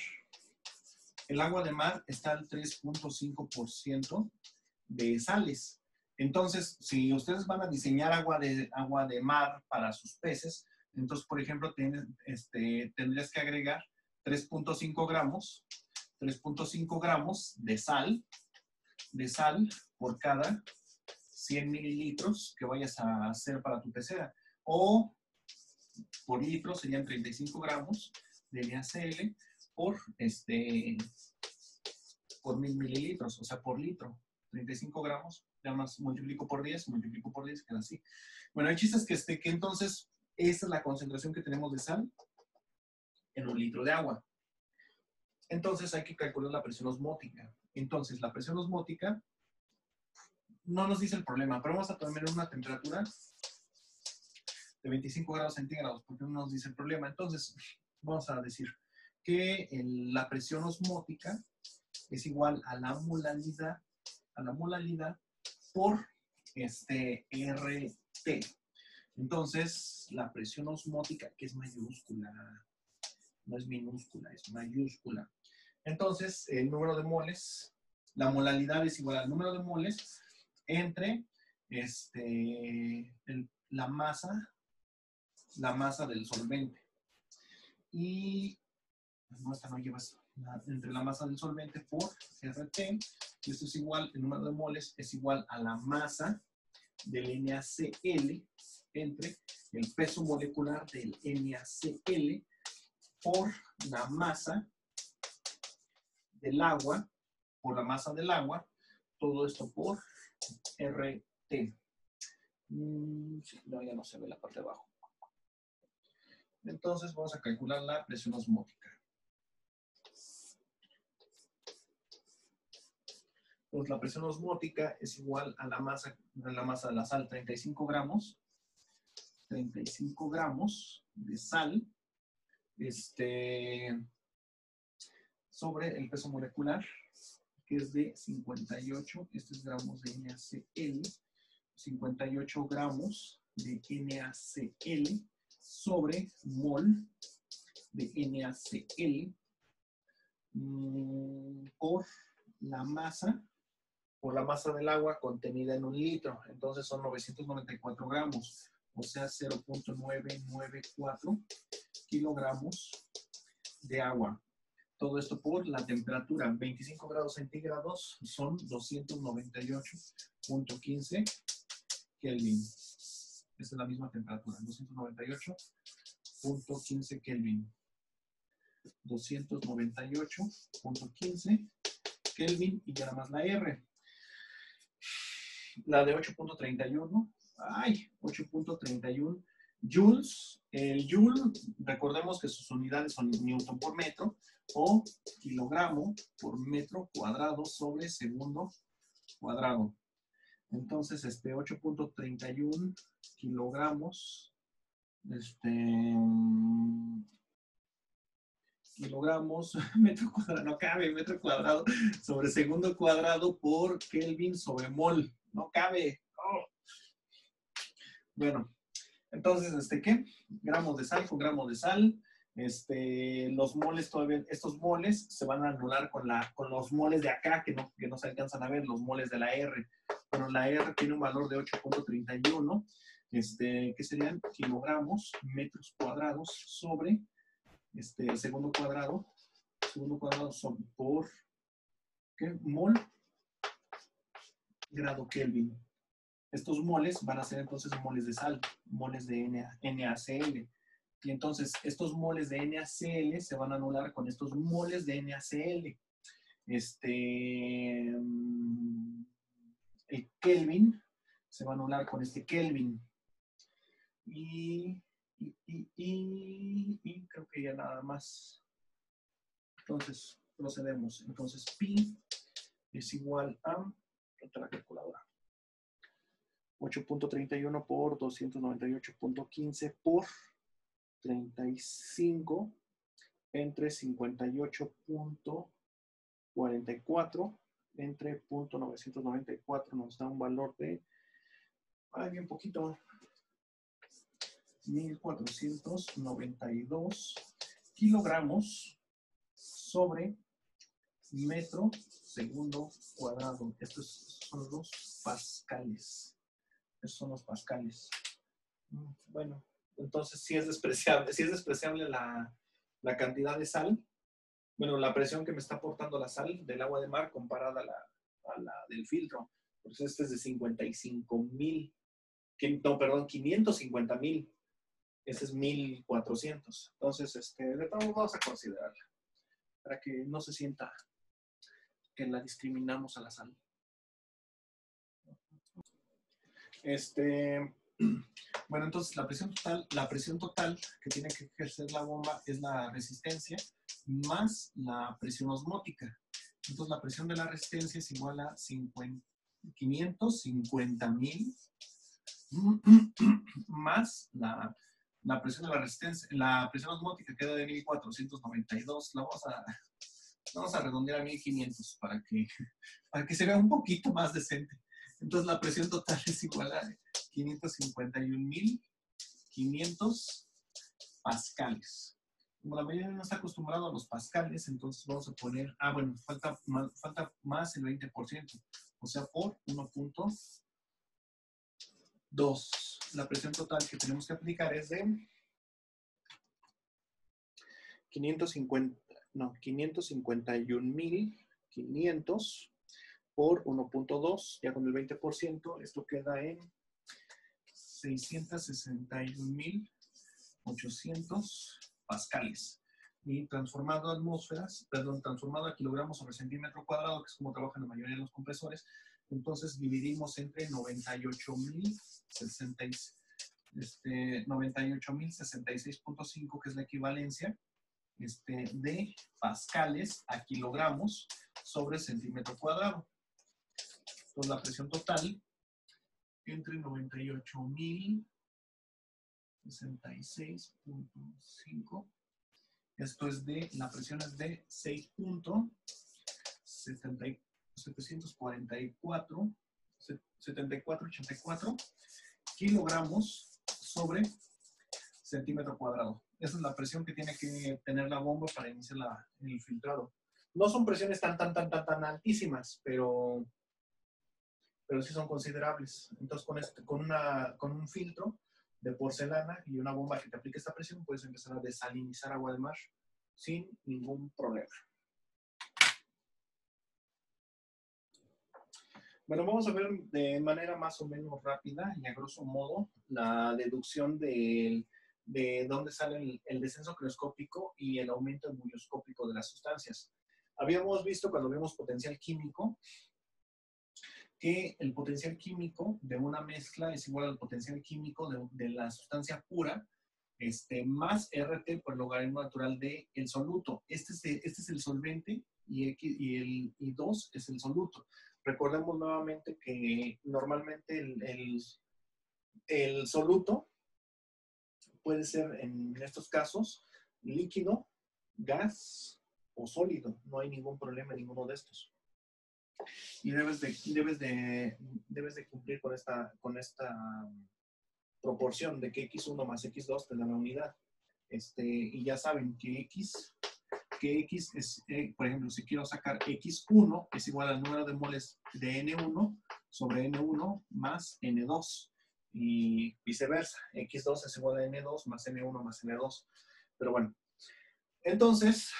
El agua de mar está al 3.5% de sales. Entonces, si ustedes van a diseñar agua de mar para sus peces, entonces, por ejemplo, tendrías que agregar 3.5 gramos de sal por cada 100 mililitros que vayas a hacer para tu pecera. O por litro serían 35 gramos de NaCl por 1000 mililitros, o sea, por litro. 35 gramos, ya más multiplico por 10, queda así. Bueno, el chiste es que entonces, esta es la concentración que tenemos de sal en 1 litro de agua. Entonces, hay que calcular la presión osmótica. Entonces, la presión osmótica no nos dice el problema, pero vamos a poner una temperatura de 25 grados centígrados, porque no nos dice el problema. Entonces, vamos a decir que la presión osmótica es igual a la molaridad por RT. Entonces, la presión osmótica, que es mayúscula, no es minúscula, es mayúscula. Entonces, el número de moles, la molaridad es igual al número de moles entre la masa del solvente. Y no, esta no lleva eso. Entre la masa del solvente por RT, esto es igual, el número de moles es igual a la masa del NaCl entre el peso molecular del NaCl por la masa del agua, todo esto por RT. No, ya no se ve la parte de abajo. Entonces vamos a calcular la presión osmótica. Pues la presión osmótica es igual a la masa de la sal, 35 gramos de sal sobre el peso molecular, que es de 58, estos gramos de NaCl, 58 gramos de NaCl sobre mol de NaCl por la masa del agua contenida en 1 litro. Entonces son 994 gramos, o sea 0.994 kilogramos de agua. Todo esto por la temperatura, 25 grados centígrados son 298.15 Kelvin. Esa es la misma temperatura, 298.15 Kelvin. 298.15 Kelvin y ya nada más la R. La de 8.31. Ay, 8.31 joules. El joule, recordemos que sus unidades son newton por metro o kilogramo por metro cuadrado sobre segundo cuadrado. Entonces, 8.31 kilogramos, kilogramos, metro cuadrado, no cabe, metro cuadrado sobre segundo cuadrado por Kelvin sobre mol. No cabe. Oh. Bueno, entonces, ¿qué? Gramos de sal con gramos de sal. Los moles todavía, estos moles se van a anular con los moles de acá que no se alcanzan a ver, los moles de la R. Bueno, la R tiene un valor de 8.31, que serían kilogramos, metros cuadrados sobre segundo cuadrado son por ¿qué? Mol grado Kelvin. Estos moles van a ser entonces moles de sal, moles de NaCl. Y entonces estos moles de NaCl se van a anular con estos moles de NaCl. El Kelvin se va a anular con este Kelvin. Y creo que ya nada más. Entonces, procedemos. Entonces, pi es igual a otra calculadora. 8.31 por 298.15 por 35 entre 58.44 entre 0.994 nos da un valor de, bien poquito, 1492 kilogramos sobre metro segundo cuadrado. Estos son los pascales. Estos son los pascales. Bueno, entonces sí es despreciable la cantidad de sal. Bueno, la presión que me está aportando la sal del agua de mar comparada a la del filtro. Pues este es de 55,000. No, perdón, 550,000. Ese es 1,400. Entonces, de todos vamos a considerarla. Para que no se sienta que la discriminamos a la sal. Bueno, entonces la presión total que tiene que ejercer la bomba es la resistencia más la presión osmótica. Entonces la presión de la resistencia es igual a 550,000 más la presión de la resistencia, la presión osmótica queda de 1,492. La vamos a redondear a 1,500 para que se vea un poquito más decente. Entonces la presión total es igual a 551,500 pascales. Como la mayoría no está acostumbrado a los pascales, entonces vamos a poner, bueno, falta más el 20%, o sea, por 1.2. La presión total que tenemos que aplicar es de 551,500 por 1.2, ya con el 20%, esto queda en 661,800 pascales. Y transformado a kilogramos sobre centímetro cuadrado, que es como trabajan la mayoría de los compresores, entonces dividimos entre 98,066.5, que es la equivalencia de pascales a kilogramos sobre centímetro cuadrado. Entonces la presión total entre 98,066.5 Esto es de, la presión es de 6.744 kilogramos sobre centímetro cuadrado. Esa es la presión que tiene que tener la bomba para iniciar el filtrado. No son presiones tan altísimas, pero sí son considerables. Entonces, con un filtro de porcelana y una bomba que te aplique esta presión, puedes empezar a desalinizar agua de mar sin ningún problema. Bueno, vamos a ver de manera más o menos rápida y a grosso modo la deducción de dónde sale el descenso creoscópico y el aumento ebullioscópico de las sustancias. Habíamos visto cuando vimos potencial químico que el potencial químico de una mezcla es igual al potencial químico de la sustancia pura, más RT por logaritmo natural del soluto. Este es el solvente y 2 es el soluto. Recordemos nuevamente que normalmente el soluto puede ser en estos casos líquido, gas o sólido. No hay ningún problema en ninguno de estos. Y debes de cumplir con esta proporción de que X1 más X2 te da la unidad. Y ya saben que X es, por ejemplo, si quiero sacar X1 es igual al número de moles de N1 sobre N1 más N2 y viceversa. X2 es igual a N2 más N1 más N2. Pero bueno, entonces,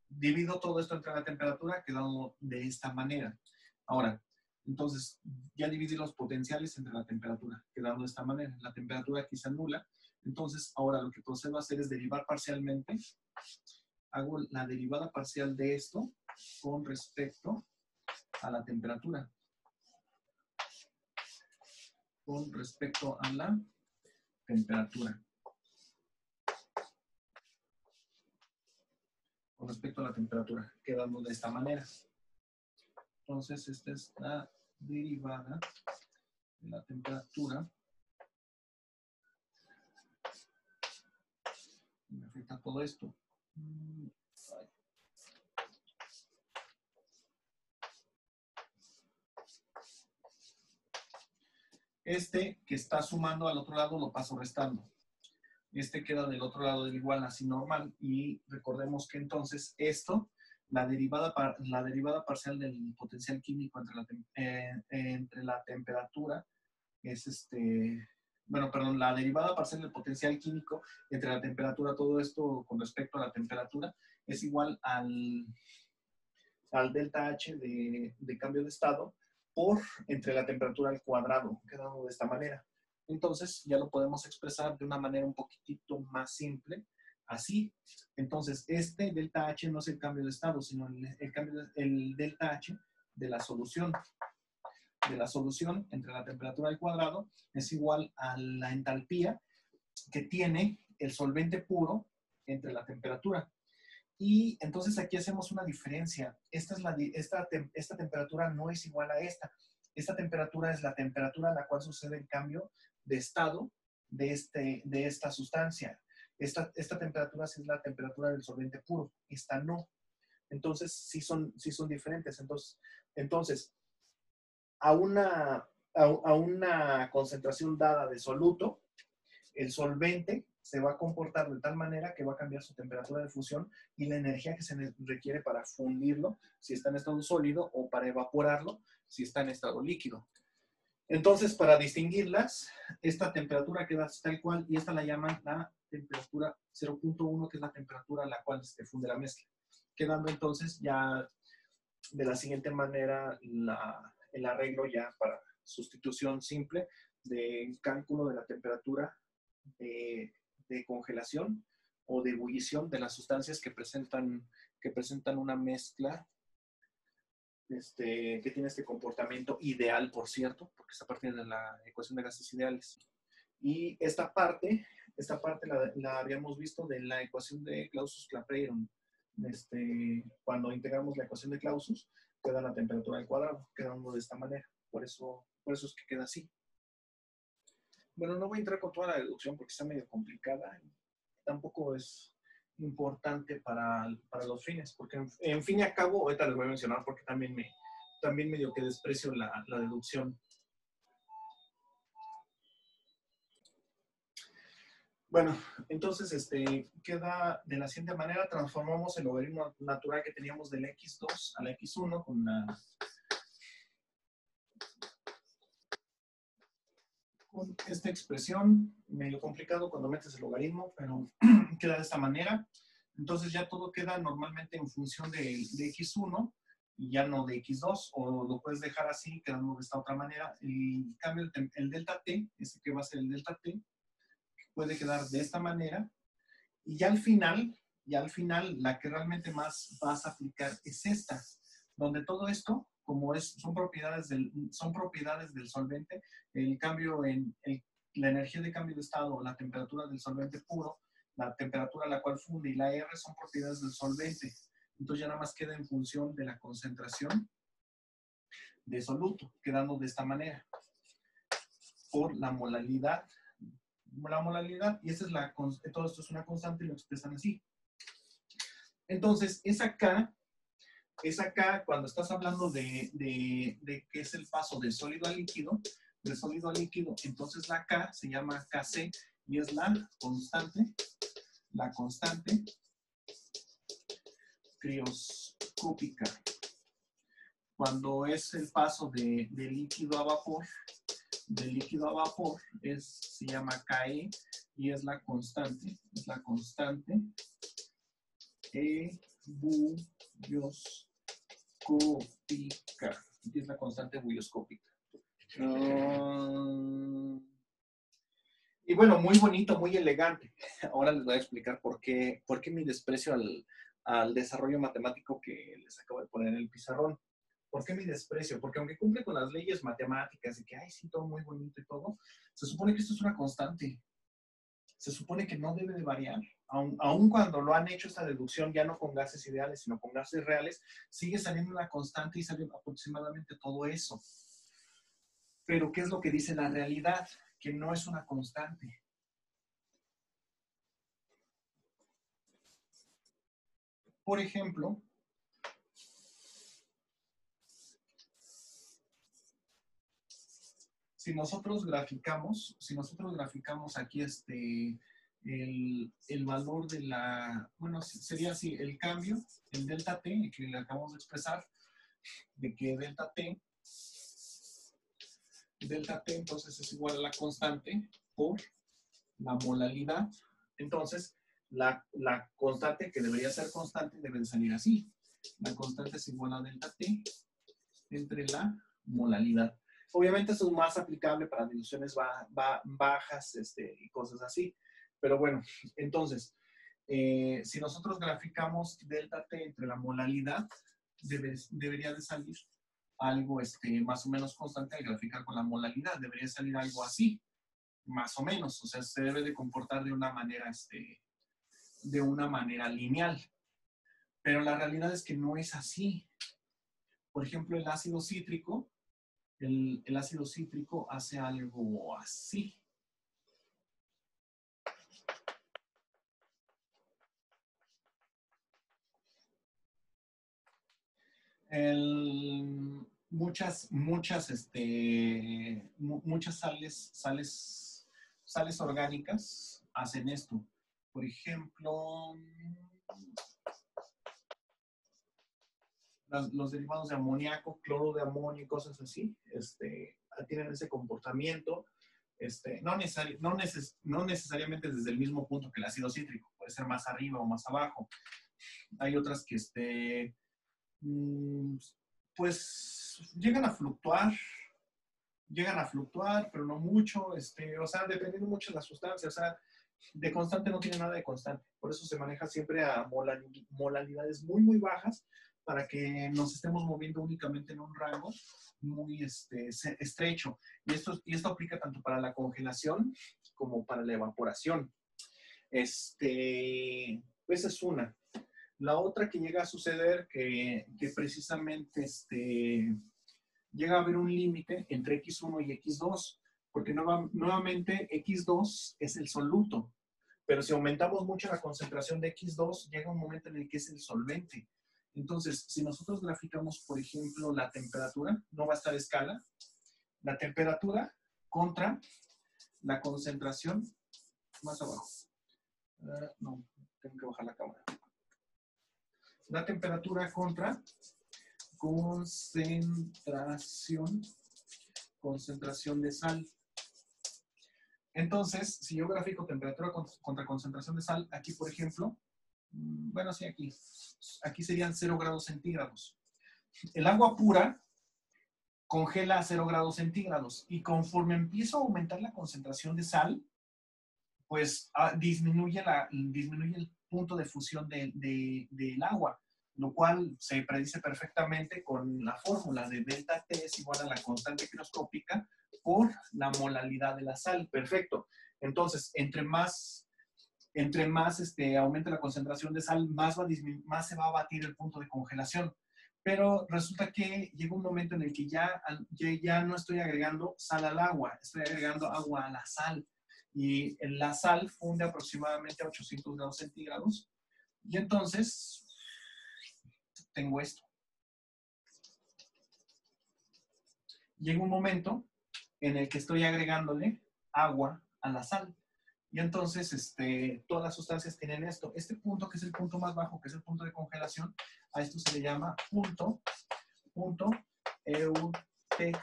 divido todo esto entre la temperatura quedando de esta manera. Ahora, entonces, ya dividí los potenciales entre la temperatura, quedando de esta manera. La temperatura aquí se anula. Entonces, ahora lo que procedo a hacer es derivar parcialmente. Hago la derivada parcial de esto con respecto a la temperatura. Con respecto a la temperatura. Con respecto a la temperatura, quedando de esta manera. Entonces, esta es la derivada de la temperatura. Me afecta todo esto. Que está sumando al otro lado lo paso restando. Queda del otro lado del igual así normal. Y recordemos que entonces esto, la derivada parcial del potencial químico entre la temperatura es bueno, perdón, la derivada parcial del potencial químico entre la temperatura, todo esto con respecto a la temperatura, es igual al delta H de cambio de estado por entre la temperatura al cuadrado, quedando de esta manera. Entonces ya lo podemos expresar de una manera un poquitito más simple, así. Entonces delta H no es el cambio de estado, sino el delta H de la solución. De la solución entre la temperatura al cuadrado es igual a la entalpía que tiene el solvente puro entre la temperatura. Y entonces aquí hacemos una diferencia. Esta temperatura no es igual a esta. Esta temperatura es la temperatura a la cual sucede el cambio de estado de esta sustancia. Esta temperatura sí es la temperatura del solvente puro. Esta no. Entonces sí son diferentes. Entonces a una concentración dada de soluto, el solvente se va a comportar de tal manera que va a cambiar su temperatura de fusión y la energía que se requiere para fundirlo, si está en estado sólido, o para evaporarlo, si está en estado líquido. Entonces, para distinguirlas, esta temperatura queda tal cual y esta la llaman la temperatura 0.1, que es la temperatura a la cual se funde la mezcla. Quedando entonces ya de la siguiente manera el arreglo ya para sustitución simple de cálculo de la temperatura de congelación o de ebullición de las sustancias que presentan una mezcla que tiene este comportamiento ideal, por cierto, porque es a partir de la ecuación de gases ideales. Y esta parte la habíamos visto de la ecuación de Clausius-Clapeyron. Cuando integramos la ecuación de Clausius, queda la temperatura al cuadrado, quedando de esta manera. Por eso es que queda así. Bueno, no voy a entrar con toda la deducción porque está medio complicada. Tampoco es importante para los fines, porque en fin y a cabo, ahorita les voy a mencionar porque también medio que desprecio la deducción. Bueno, entonces queda de la siguiente manera: transformamos el logaritmo natural que teníamos del x2 a la x1 con esta expresión, medio complicado cuando metes el logaritmo, pero queda de esta manera. Entonces ya todo queda normalmente en función de x1 y ya no de x2, o lo puedes dejar así, quedando de esta otra manera. Y cambio el delta t, ese que va a ser el delta t, puede quedar de esta manera, y ya al final, la que realmente más vas a aplicar es esta, donde todo esto, como son propiedades del solvente, el cambio la energía de cambio de estado, la temperatura del solvente puro, la temperatura a la cual funde y la R son propiedades del solvente. Entonces ya nada más queda en función de la concentración de soluto, quedando de esta manera, por la molaridad, y esa es todo esto es una constante y lo expresan así. Entonces, esa K, cuando estás hablando de qué es el paso de sólido a líquido, entonces la K se llama Kc y es la constante crioscópica. Cuando es el paso de líquido a vapor, se llama Ke y es la constante bulloscópica. Y es la constante bulloscópica. Y bueno, muy bonito, muy elegante. Ahora les voy a explicar por qué mi desprecio al desarrollo matemático que les acabo de poner en el pizarrón. ¿Por qué mi desprecio? Porque aunque cumple con las leyes matemáticas de que, ay, sí, todo muy bonito y todo, se supone que esto es una constante. Se supone que no debe de variar. Aun cuando lo han hecho esta deducción, ya no con gases ideales, sino con gases reales, sigue saliendo una constante y sale aproximadamente todo eso. Pero, ¿qué es lo que dice la realidad? Que no es una constante. Por ejemplo, si nosotros graficamos aquí el valor de bueno, sería así, el cambio, el delta T, que le acabamos de expresar, de que delta T entonces es igual a la constante por la molaridad. Entonces, la constante, que debería ser constante, debe de salir así. La constante es igual a delta T entre la molaridad. Obviamente eso es más aplicable para diluciones bajas y cosas así. Pero bueno, entonces, si nosotros graficamos delta T entre la molaridad, debería de salir algo más o menos constante al graficar con la molaridad. Debería salir algo así, más o menos. O sea, se debe de comportar de una manera lineal. Pero la realidad es que no es así. Por ejemplo, el ácido cítrico, el ácido cítrico hace algo así. Muchas sales orgánicas hacen esto. Por ejemplo, los derivados de amoníaco, cloro de amonio y cosas así, tienen ese comportamiento. No necesariamente desde el mismo punto que el ácido cítrico, puede ser más arriba o más abajo. Hay otras que pues llegan a fluctuar, pero no mucho, o sea, dependiendo mucho de la sustancia, o sea, de constante no tiene nada de constante, por eso se maneja siempre a molaridades muy, muy bajas, para que nos estemos moviendo únicamente en un rango muy estrecho. Y esto aplica tanto para la congelación como para la evaporación. Esa es una. La otra que llega a suceder, que precisamente llega a haber un límite entre X1 y X2, porque nuevamente X2 es el soluto. Pero si aumentamos mucho la concentración de X2, llega un momento en el que es el solvente. Entonces, si nosotros graficamos, por ejemplo, la temperatura, no va a estar a escala, la temperatura contra la concentración más abajo. No, tengo que bajar la cámara. La temperatura contra concentración de sal. Entonces, si yo grafico temperatura contra concentración de sal, aquí, por ejemplo, bueno, sí, aquí serían 0 grados centígrados. El agua pura congela a 0 grados centígrados y conforme empiezo a aumentar la concentración de sal, pues disminuye el punto de fusión del agua, lo cual se predice perfectamente con la fórmula de delta T es igual a la constante microscópica por la molalidad de la sal. Perfecto. Entonces, entre más aumente la concentración de sal, más se va a batir el punto de congelación. Pero resulta que llega un momento en el que ya no estoy agregando sal al agua, estoy agregando agua a la sal. Y la sal funde aproximadamente a 800 grados centígrados. Y entonces tengo esto. Llega un momento en el que estoy agregándole agua a la sal. Y entonces todas las sustancias tienen esto. Este punto, que es el punto más bajo, que es el punto de congelación, a esto se le llama punto eutectico.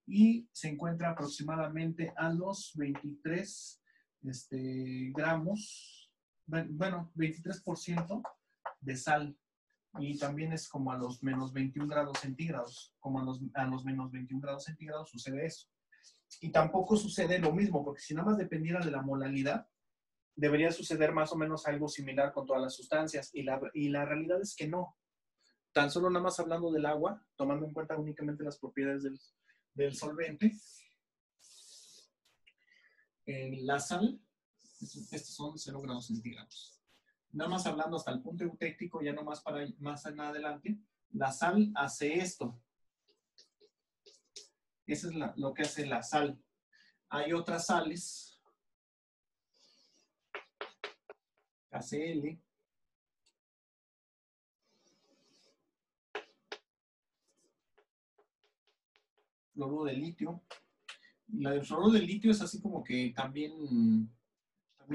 Y se encuentra aproximadamente a los 23 gramos, bueno, 23% de sal. Y también es como a los menos 21 grados centígrados. Como a los menos 21 grados centígrados sucede eso. Y tampoco sucede lo mismo, porque si nada más dependiera de la molalidad, debería suceder más o menos algo similar con todas las sustancias. Y la realidad es que no. Tan solo nada más hablando del agua, tomando en cuenta únicamente las propiedades del solvente. La sal, estos son 0 grados centígrados. Nada más hablando hasta el punto eutéctico, ya no más en adelante, la sal hace esto. Eso es lo que hace la sal. Hay otras sales, KCl, fluoruro de litio. La del fluoruro de litio es así como que también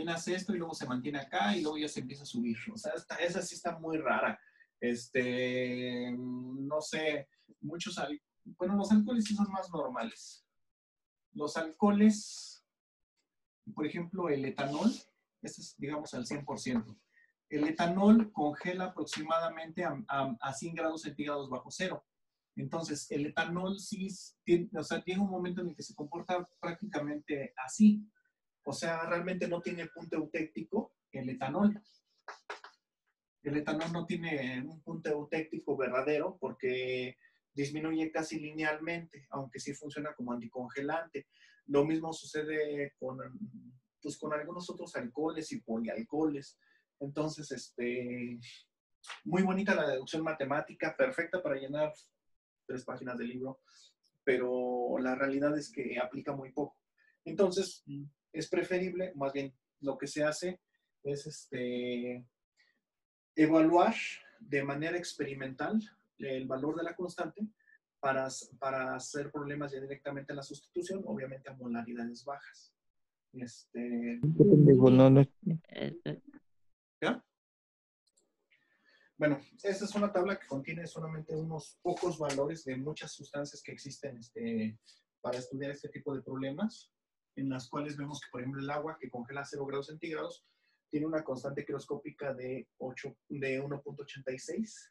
hace esto y luego se mantiene acá y luego ya se empieza a subir. O sea, esa sí está muy rara. No sé, bueno, los alcoholes sí son más normales. Los alcoholes, por ejemplo, el etanol, este es, digamos, al 100%. El etanol congela aproximadamente a 100 grados centígrados bajo cero. Entonces, el etanol sí tiene un momento en el que se comporta prácticamente así. O sea, realmente no tiene punto eutéctico el etanol. El etanol no tiene un punto eutéctico verdadero porque disminuye casi linealmente, aunque sí funciona como anticongelante. Lo mismo sucede con algunos otros alcoholes y polialcoholes. Entonces, muy bonita la deducción matemática, perfecta para llenar 3 páginas del libro, pero la realidad es que aplica muy poco. Entonces, es preferible, más bien lo que se hace es evaluar de manera experimental el valor de la constante para hacer problemas ya directamente en la sustitución, obviamente a molaridades bajas. ¿Ya? Bueno, esta es una tabla que contiene solamente unos pocos valores de muchas sustancias que existen para estudiar este tipo de problemas, en las cuales vemos que, por ejemplo, el agua que congela a 0 grados centígrados tiene una constante microscópica de 1.86,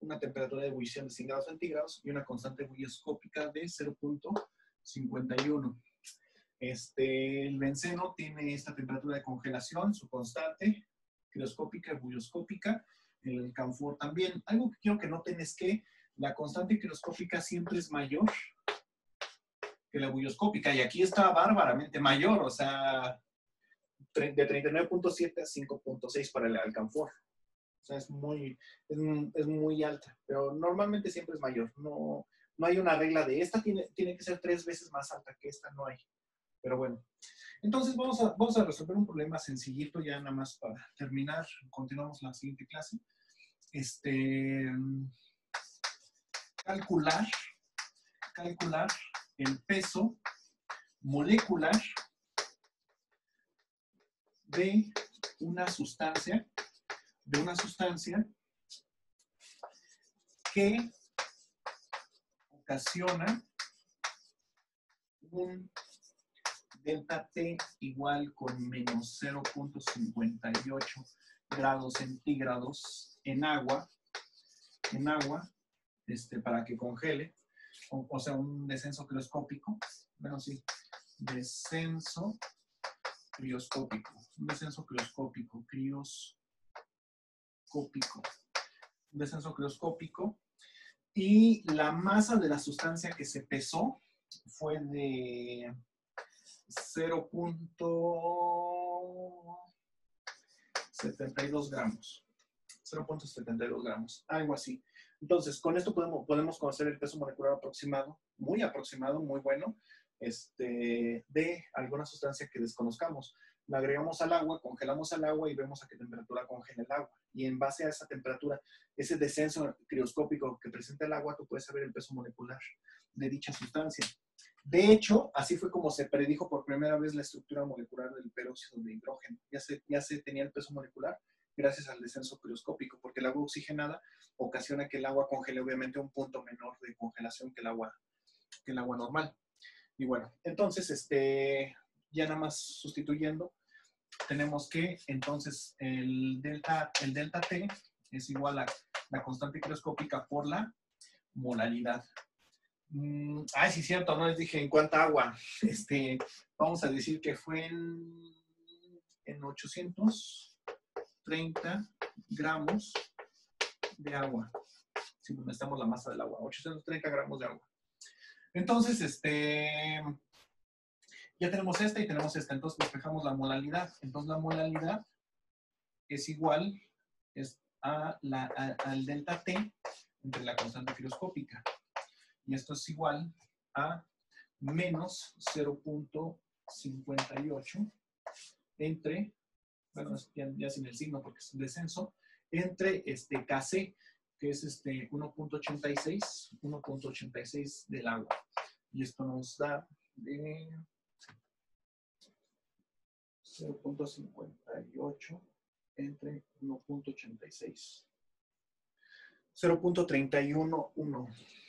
una temperatura de ebullición de 100 grados centígrados y una constante bulloscópica de 0.51. El benceno tiene esta temperatura de congelación, su constante crioscópica y bulloscópica. El camfor también. Algo que quiero que noten es que la constante crioscópica siempre es mayor que la bulloscópica, y aquí está bárbaramente mayor, o sea, de 39.7 a 5.6 para el alcanfor. O sea, es muy alta, pero normalmente siempre es mayor. No hay una regla de esta tiene que ser 3 veces más alta que esta, no hay. Pero bueno. Entonces vamos a resolver un problema sencillito ya nada más para terminar. Continuamos la siguiente clase. Calcular el peso molecular de una sustancia que ocasiona un delta T igual con menos 0.58 grados centígrados en agua, para que congele, o sea, un descenso crioscópico. Bueno, sí, descenso crioscópico, un descenso crioscópico, un descenso crioscópico, y la masa de la sustancia que se pesó fue de 0.72 gramos. 0.72 gramos, algo así. Entonces, con esto podemos conocer el peso molecular aproximado, muy bueno, de alguna sustancia que desconozcamos. La agregamos al agua, congelamos al agua y vemos a qué temperatura congela el agua. Y en base a esa temperatura, ese descenso crioscópico que presenta el agua, tú puedes saber el peso molecular de dicha sustancia. De hecho, así fue como se predijo por primera vez la estructura molecular del peróxido de hidrógeno. Ya se tenía el peso molecular gracias al descenso crioscópico, porque el agua oxigenada ocasiona que el agua congele obviamente a un punto menor de congelación que el agua normal. Y bueno, entonces, ya nada más sustituyendo, tenemos que entonces el delta T es igual a la constante crioscópica por la molaridad. Sí, cierto, no les dije en cuánta agua. Vamos a decir que fue en 830 gramos de agua. Si necesitamos la masa del agua, 830 gramos de agua. Entonces, ya tenemos esta y tenemos esta. Entonces, despejamos la molaridad. Entonces, la molaridad es igual al delta T entre la constante crioscópica. Y esto es igual a menos 0.58 entre, bueno, ya sin el signo porque es un descenso, entre Kc, que es 1.86 del agua. Y esto nos da de 0.58 entre 1.86. 0.311.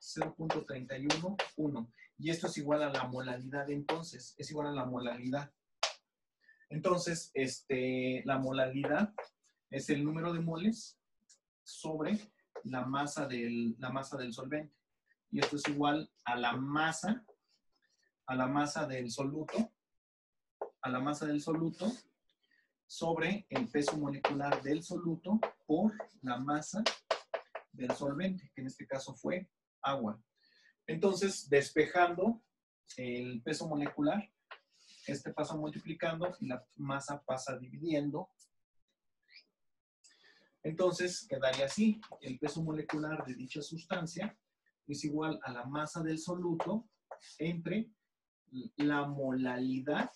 0.311. Y esto es igual a la molaridad, entonces. Es igual a la molaridad. Entonces, la molaridad es el número de moles sobre la masa del solvente. Y esto es igual a la masa del soluto, sobre el peso molecular del soluto por la masa del solvente, que en este caso fue agua. Entonces, despejando el peso molecular, pasa multiplicando y la masa pasa dividiendo. Entonces, quedaría así. El peso molecular de dicha sustancia es igual a la masa del soluto entre la molaridad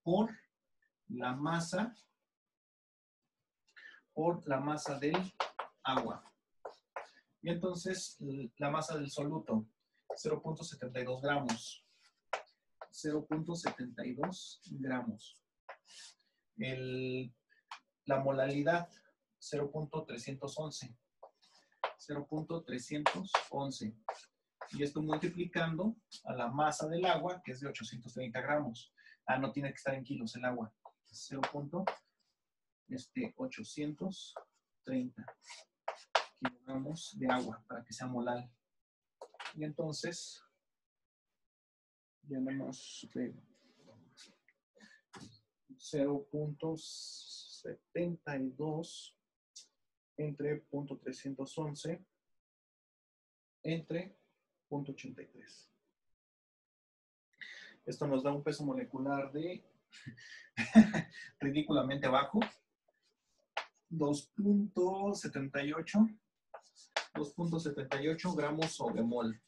por la masa del agua. Y entonces, la masa del soluto, 0.72 gramos. 0.72 gramos. La molaridad, 0.311. 0.311. Y esto multiplicando a la masa del agua, que es de 830 gramos. No tiene que estar en kilos el agua. 0.830 kilogramos de agua para que sea molal. Y entonces, ya tenemos 0.72 entre 0.311 entre 0.83. Esto nos da un peso molecular de ridículamente bajo, 2.78 gramos sobre mol.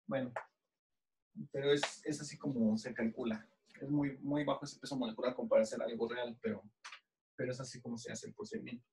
Bueno, Pero es así como se calcula. Es muy bajo ese peso molecular como para hacer algo real, pero es así como se hace el procedimiento.